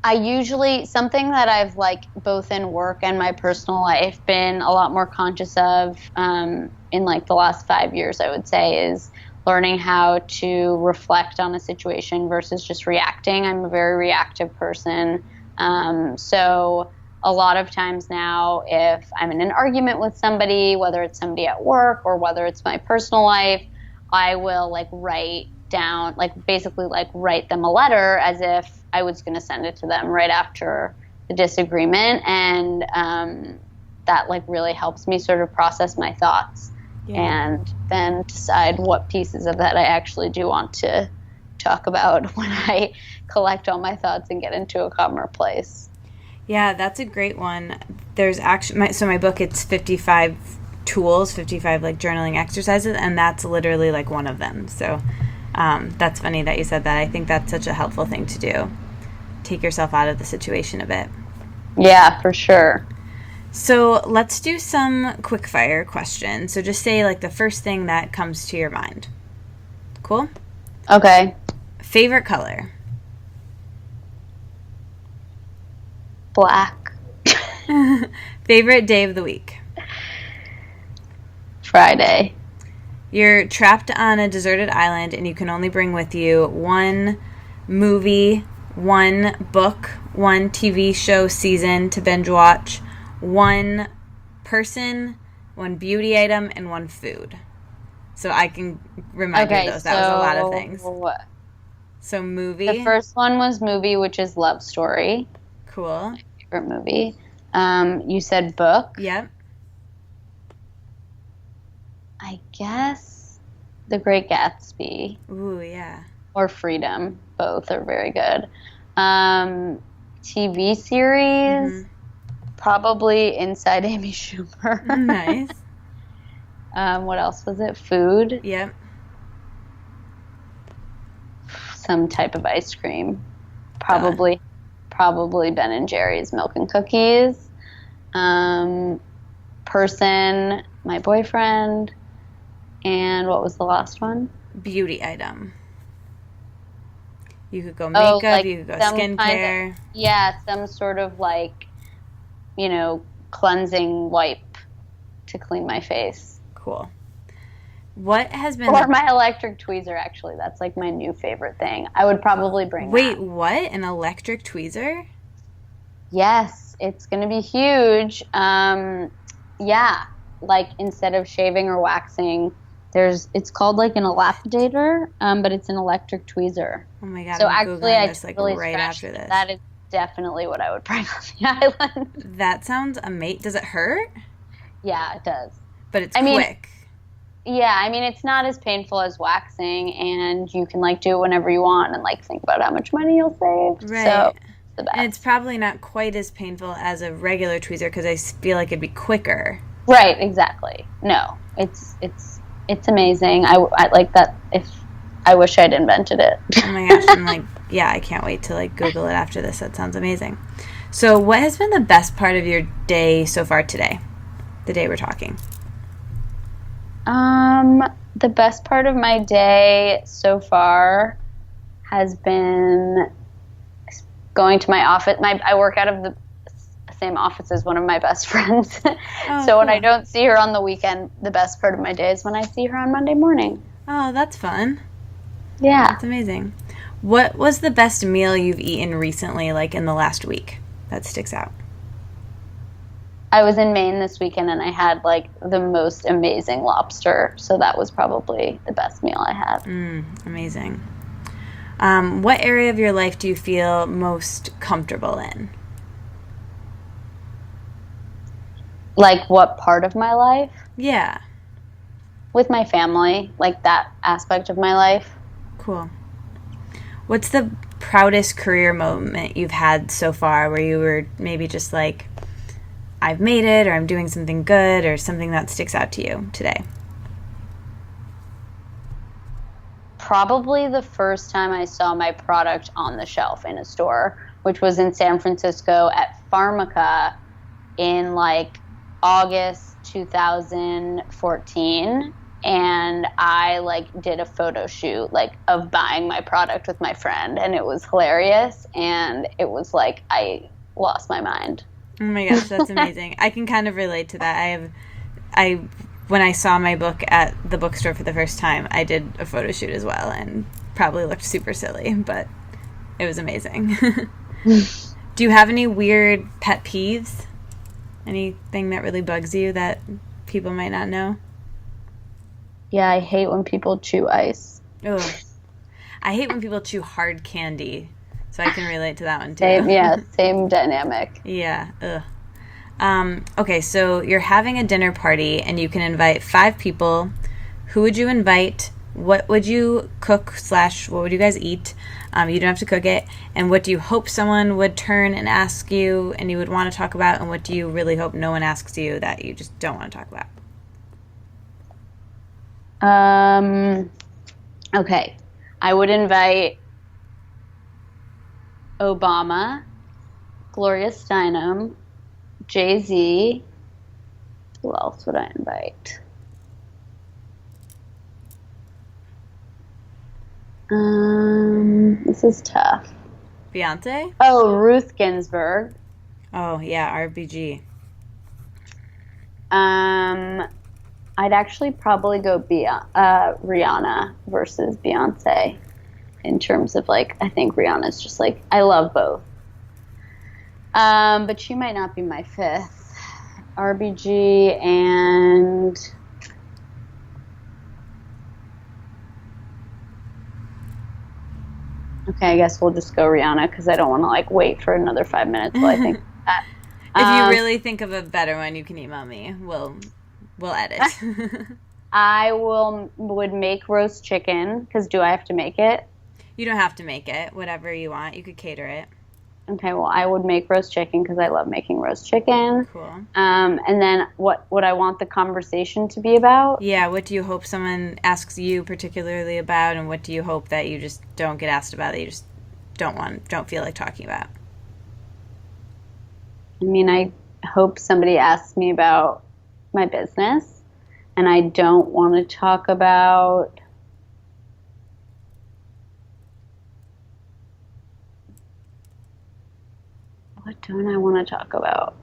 Speaker 1: I usually, something that I've like both in work and my personal life been a lot more conscious of in like the last 5 years, I would say, is learning how to reflect on a situation versus just reacting. I'm a very reactive person. So a lot of times now, if I'm in an argument with somebody, whether it's somebody at work or whether it's my personal life, I will like write down, like basically like write them a letter as if I was going to send it to them right after the disagreement. And that like really helps me sort of process my thoughts and then decide what pieces of that I actually do want to talk about when I collect all my thoughts and get into a calmer place.
Speaker 2: Yeah, that's a great one. There's actually, my book, it's 55 tools, 55 like journaling exercises, and that's literally like one of them. So that's funny that you said that. I think that's such a helpful thing to do. Take yourself out of the situation a bit.
Speaker 1: Yeah, for sure.
Speaker 2: So let's do some quickfire questions. So just say like the first thing that comes to your mind. Cool?
Speaker 1: Okay.
Speaker 2: Favorite color?
Speaker 1: Black.
Speaker 2: Favorite day of the week?
Speaker 1: Friday.
Speaker 2: You're trapped on a deserted island and you can only bring with you one movie, one book, one TV show season to binge watch, one person, one beauty item, and one food. So I can remind you of those. That was a lot of things. So movie.
Speaker 1: The first one was movie, which is Love Story.
Speaker 2: Cool.
Speaker 1: My favorite movie. You said book.
Speaker 2: Yep.
Speaker 1: I guess The Great Gatsby.
Speaker 2: Ooh, yeah.
Speaker 1: Or Freedom. Both are very good. TV series. Probably Inside Amy Schumer.
Speaker 2: Nice.
Speaker 1: What else was it? Food.
Speaker 2: Yep.
Speaker 1: Some type of ice cream. Probably Ben and Jerry's Milk and Cookies. Person, my boyfriend. And what was the last one?
Speaker 2: Beauty item. You could go makeup,
Speaker 1: like
Speaker 2: you could go
Speaker 1: some
Speaker 2: skincare.
Speaker 1: some sort of like, cleansing wipe to clean my face.
Speaker 2: Cool. What has been
Speaker 1: Or my electric tweezer, actually. That's like my new favorite thing. I would probably bring
Speaker 2: Wait,
Speaker 1: that.
Speaker 2: what? An electric tweezer?
Speaker 1: Yes, it's going to be huge. Yeah, like instead of shaving or waxing, it's called like an elapidator, but it's an electric tweezer.
Speaker 2: Oh my God,
Speaker 1: So
Speaker 2: I'm
Speaker 1: actually,
Speaker 2: Googling
Speaker 1: I
Speaker 2: this like
Speaker 1: totally
Speaker 2: right
Speaker 1: stretched
Speaker 2: after
Speaker 1: it.
Speaker 2: this.
Speaker 1: That is definitely what I would bring on the island.
Speaker 2: That sounds amazing. Does it hurt?
Speaker 1: Yeah, it does.
Speaker 2: But it's
Speaker 1: I
Speaker 2: quick.
Speaker 1: mean, it's not as painful as waxing, and you can like do it whenever you want and like think about how much money you'll save.
Speaker 2: Right.
Speaker 1: So it's the best.
Speaker 2: And it's probably not quite as painful as a regular tweezer because I feel like it'd be quicker.
Speaker 1: Right, exactly. No, it's amazing. I like that. I wish I'd invented it.
Speaker 2: Oh my gosh, I'm like, yeah, I can't wait to like Google it after this. That sounds amazing. So what has been the best part of your day so far today? The day we're talking.
Speaker 1: The best part of my day so far has been going to my office. I work out of the same office as one of my best friends. So when I don't see her on the weekend, the best part of my day is when I see her on Monday morning.
Speaker 2: Oh, that's fun.
Speaker 1: Yeah.
Speaker 2: That's amazing. What was the best meal you've eaten recently, like in the last week, that sticks out?
Speaker 1: I was in Maine this weekend and I had like the most amazing lobster. So that was probably the best meal I had.
Speaker 2: Amazing. What area of your life do you feel most comfortable in?
Speaker 1: Like what part of my life?
Speaker 2: Yeah.
Speaker 1: With my family, like that aspect of my life.
Speaker 2: Cool. What's the proudest career moment you've had so far where you were maybe just like, I've made it, or I'm doing something good, or something that sticks out to you today?
Speaker 1: Probably the first time I saw my product on the shelf in a store, which was in San Francisco at Pharmaca in like August 2014. And I like did a photo shoot like of buying my product with my friend, and it was hilarious, and it was like I lost my mind.
Speaker 2: Oh my gosh, that's amazing. I can kind of relate to that. When I saw my book at the bookstore for the first time, I did a photo shoot as well, and probably looked super silly, but it was amazing. Do you have any weird pet peeves? Anything that really bugs you that people might not know?
Speaker 1: Yeah, I hate when people chew ice.
Speaker 2: Ugh. I hate when people chew hard candy, so I can relate to that one too.
Speaker 1: Same dynamic.
Speaker 2: Yeah. Ugh. Okay, so you're having a dinner party and you can invite 5 people. Who would you invite? What would you cook / what would you guys eat? You don't have to cook it. And what do you hope someone would turn and ask you and you would want to talk about? And what do you really hope no one asks you that you just don't want to talk about?
Speaker 1: Okay. I would invite Obama, Gloria Steinem, Jay-Z. Who else would I invite? This is tough.
Speaker 2: Beyonce?
Speaker 1: Oh, Ruth Ginsburg.
Speaker 2: Oh, yeah, RBG.
Speaker 1: I'd actually probably go Rihanna versus Beyonce in terms of like, I think Rihanna's just like, I love both. But she might not be my 5th. RBG and okay, I guess we'll just go Rihanna because I don't want to like wait for another 5 minutes while I think that.
Speaker 2: If you really think of a better one, you can email me. We'll edit.
Speaker 1: I would make roast chicken because do I have to make it?
Speaker 2: You don't have to make it. Whatever you want. You could cater it.
Speaker 1: Okay, well, I would make roast chicken because I love making roast chicken.
Speaker 2: Cool.
Speaker 1: And then what would I want the conversation to be about?
Speaker 2: Yeah, what do you hope someone asks you particularly about, and what do you hope that you just don't get asked about that you just don't feel like talking about?
Speaker 1: I mean, I hope somebody asks me about my business, and I don't want to talk about What don't I want to talk about?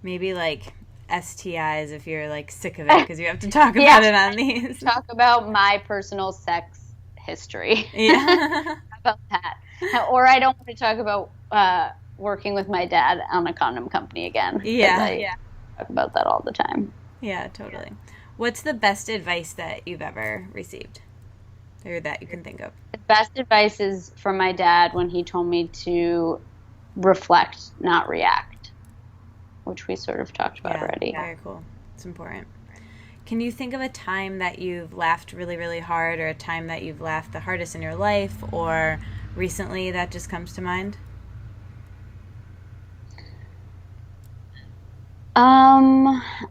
Speaker 2: Maybe like STIs if you're like sick of it because you have to talk about it on these.
Speaker 1: Talk about my personal sex history.
Speaker 2: Yeah.
Speaker 1: How about that? Or I don't want to talk about working with my dad on a condom company again.
Speaker 2: Yeah.
Speaker 1: Talk about that all the time.
Speaker 2: Yeah, totally. What's the best advice that you've ever received or that you can think of?
Speaker 1: The best advice is from my dad when he told me to reflect, not react, which we sort of talked about already.
Speaker 2: Very cool. It's important. Can you think of a time that you've laughed really, really hard, or a time that you've laughed the hardest in your life, or recently that just comes to mind?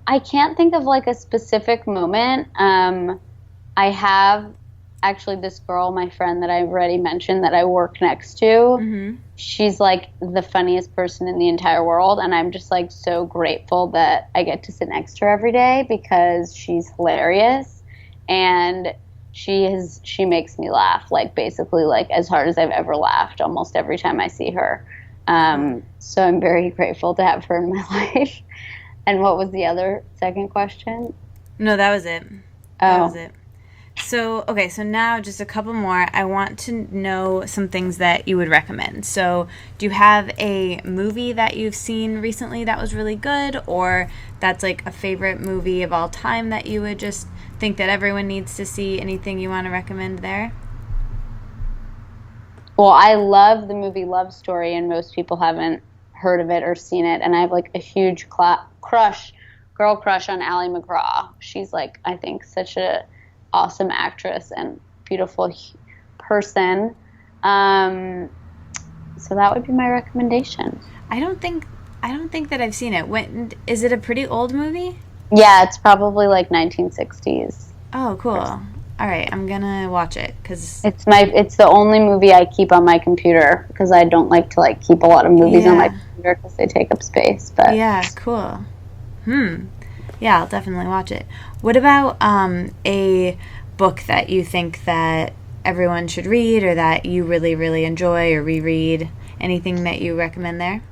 Speaker 1: I can't think of like a specific moment. I have actually this girl, my friend that I've already mentioned that I work next to.
Speaker 2: Mm-hmm.
Speaker 1: She's like the funniest person in the entire world, and I'm just like so grateful that I get to sit next to her every day because she's hilarious, and she makes me laugh like basically like as hard as I've ever laughed almost every time I see her. So I'm very grateful to have her in my life. And what was the other second question?
Speaker 2: No, that was it. That was it. So, okay, so now just a couple more. I want to know some things that you would recommend. So, do you have a movie that you've seen recently that was really good, or that's like a favorite movie of all time that you would just think that everyone needs to see? Anything you want to recommend there?
Speaker 1: Well, I love the movie Love Story, and most people haven't heard of it or seen it, and I have like a huge girl crush on Ally McGraw. She's like, I think, such a awesome actress and beautiful person. So that would be my recommendation.
Speaker 2: I don't think that I've seen it. When is it a pretty old movie?
Speaker 1: Yeah, it's probably like 1960s.
Speaker 2: Oh, cool. All right, I'm gonna watch it because
Speaker 1: it's the only movie I keep on my computer because I don't like to like keep a lot of movies on my computer because they take up space. But
Speaker 2: yeah, cool. Yeah, I'll definitely watch it. What about a book that you think that everyone should read or that you really, really enjoy or reread? Anything that you recommend there?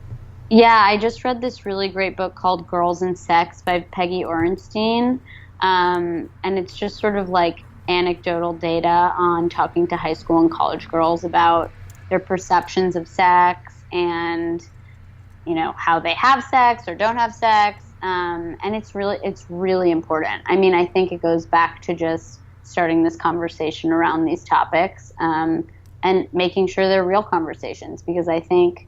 Speaker 1: Yeah, I just read this really great book called Girls and Sex by Peggy Orenstein. And it's just sort of like anecdotal data on talking to high school and college girls about their perceptions of sex and, you know, how they have sex or don't have sex. And it's really important. I mean, I think it goes back to just starting this conversation around these topics, and making sure they're real conversations, because I think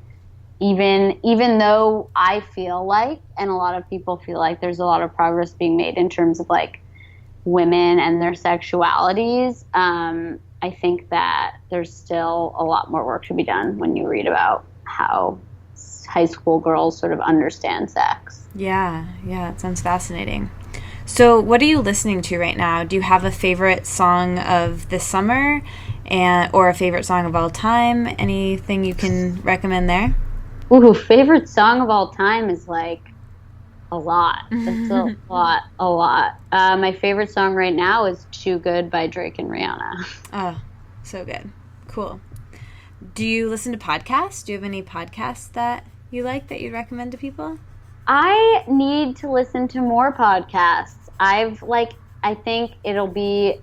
Speaker 1: even though I feel like, and a lot of people feel like, there's a lot of progress being made in terms of like women and their sexualities, I think that there's still a lot more work to be done when you read about how high school girls sort of understand sex.
Speaker 2: Yeah, it sounds fascinating. So what are you listening to right now? Do you have a favorite song of the summer or a favorite song of all time? Anything you can recommend there?
Speaker 1: Ooh, favorite song of all time is like a lot. It's a lot. My favorite song right now is Too Good by Drake and Rihanna.
Speaker 2: Oh, so good. Cool. Do you listen to podcasts? Do you have any podcasts that you like that you'd recommend to people?
Speaker 1: I need to listen to more podcasts. I think it'll be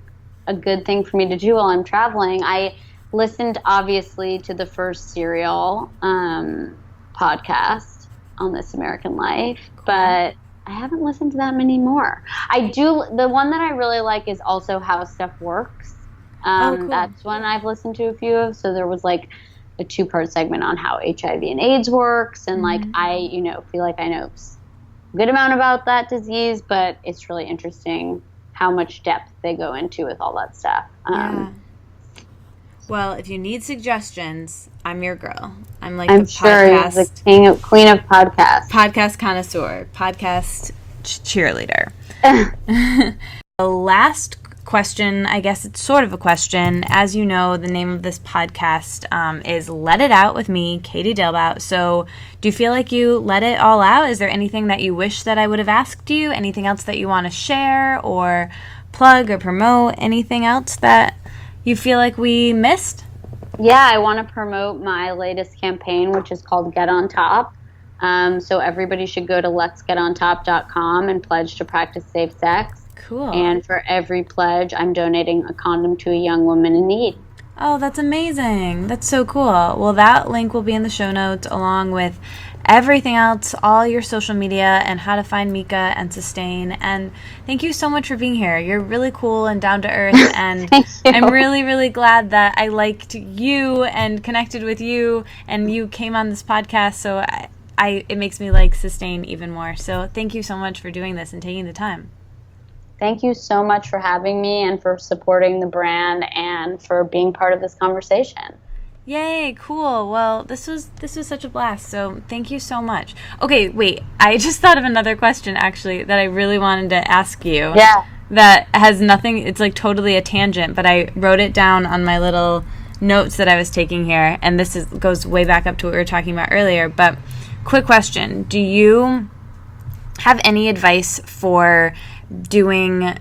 Speaker 1: a good thing for me to do while I'm traveling. I listened obviously to the first Serial podcast on This American Life, but I haven't listened to that many more. The one that I really like is also How Stuff Works.
Speaker 2: Cool.
Speaker 1: That's one I've listened to a few of. So there was like a 2-part segment on how HIV and AIDS works, and like I feel like I know a good amount about that disease, but it's really interesting how much depth they go into with all that stuff.
Speaker 2: Well, if you need suggestions, I'm your girl. I'm
Speaker 1: sure
Speaker 2: podcast,
Speaker 1: the queen of podcasts,
Speaker 2: podcast connoisseur, podcast cheerleader. The last question, I guess it's sort of a question. As you know, the name of this podcast is Let It Out with me, Katie Dalebout. So do you feel like you let it all out? Is there anything that you wish that I would have asked you? Anything else that you want to share or plug or promote? Anything else that you feel like we missed?
Speaker 1: Yeah, I want to promote my latest campaign, which is called Get On Top. So everybody should go to letsgetontop.com and pledge to practice safe sex.
Speaker 2: Cool.
Speaker 1: And for every pledge, I'm donating a condom to a young woman in need.
Speaker 2: Oh, that's amazing. That's so cool. Well, that link will be in the show notes along with everything else, all your social media, and how to find Meika and Sustain. And thank you so much for being here. You're really cool and down to earth, and I'm really, really glad that I liked you and connected with you, and you came on this podcast. So it makes me like Sustain even more. So thank you so much for doing this and taking the time.
Speaker 1: Thank you so much for having me and for supporting the brand and for being part of this conversation.
Speaker 2: Yay, cool. Well, this was such a blast. So thank you so much. Okay, wait. I just thought of another question actually that I really wanted to ask you.
Speaker 1: Yeah.
Speaker 2: That has nothing, it's like totally a tangent, but I wrote it down on my little notes that I was taking here, and this goes way back up to what we were talking about earlier. But quick question. Do you have any advice for doing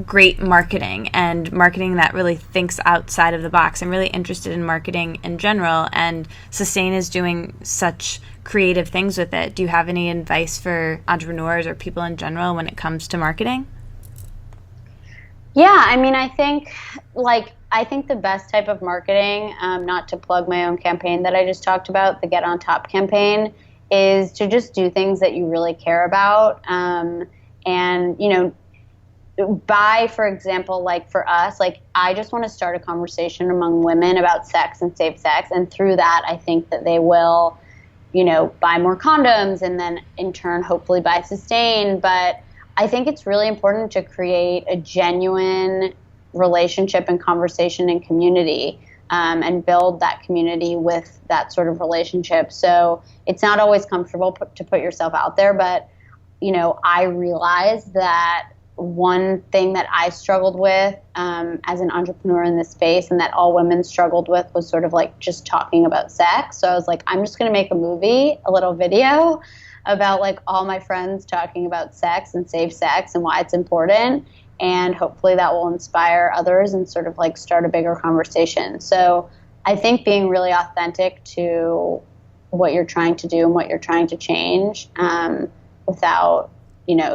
Speaker 2: great marketing and marketing that really thinks outside of the box? I'm really interested in marketing in general, and Sustain is doing such creative things with it. Do you have any advice for entrepreneurs or people in general when it comes to marketing?
Speaker 1: Yeah, I mean, I think the best type of marketing, not to plug my own campaign that I just talked about, the Get On Top campaign, is to just do things that you really care about. And, for example, like for us, like I just want to start a conversation among women about sex and safe sex. And through that, I think that they will, buy more condoms and then in turn, hopefully buy Sustain. But I think it's really important to create a genuine relationship and conversation and community, and build that community with that sort of relationship. So it's not always comfortable to put yourself out there, but I realized that one thing that I struggled with as an entrepreneur in this space, and that all women struggled with, was sort of like just talking about sex. So I was like, I'm just going to make a little video about like all my friends talking about sex and safe sex and why it's important. And hopefully that will inspire others and sort of like start a bigger conversation. So I think being really authentic to what you're trying to do and what you're trying to change, without,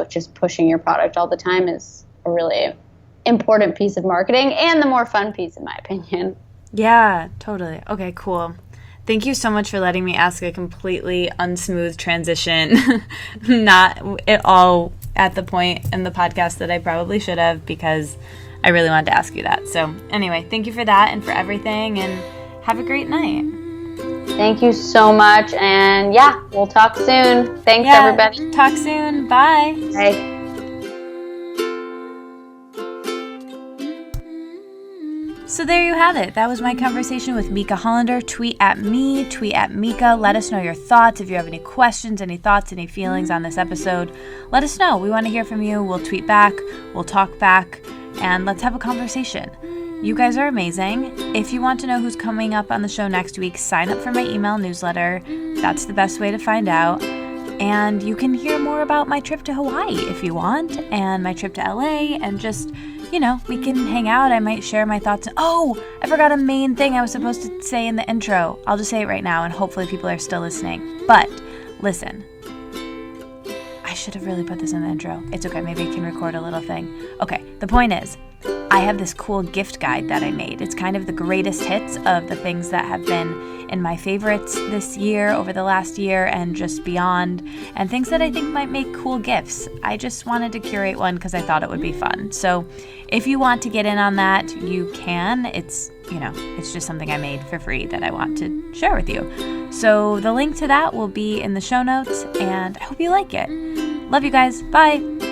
Speaker 1: just pushing your product all the time, is a really important piece of marketing, and the more fun piece, in my opinion.
Speaker 2: Yeah, totally. Okay, cool. Thank you so much for letting me ask a completely unsmooth transition, not at all at the point in the podcast that I probably should have, because I really wanted to ask you that. So anyway, thank you for that and for everything, and have a great night.
Speaker 1: Thank you so much. And yeah, we'll talk soon. Thanks, everybody.
Speaker 2: Talk soon. Bye.
Speaker 1: Bye.
Speaker 2: So there you have it. That was my conversation with Meika Hollender. Tweet at me, tweet at Meika. Let us know your thoughts. If you have any questions, any thoughts, any feelings on this episode, let us know. We want to hear from you. We'll tweet back. We'll talk back. And let's have a conversation. You guys are amazing. If you want to know who's coming up on the show next week, sign up for my email newsletter. That's the best way to find out. And you can hear more about my trip to Hawaii if you want, and my trip to LA, and just, we can hang out. I might share my thoughts. Oh, I forgot a main thing I was supposed to say in the intro. I'll just say it right now, and hopefully people are still listening. But listen, I should have really put this in the intro. It's okay. Maybe I can record a little thing. Okay, the point is, I have this cool gift guide that I made. It's kind of the greatest hits of the things that have been in my favorites this year, over the last year, and just beyond, and things that I think might make cool gifts. I just wanted to curate one because I thought it would be fun. So if you want to get in on that, you can. It's just something I made for free that I want to share with you. So the link to that will be in the show notes, and I hope you like it. Love you guys. Bye.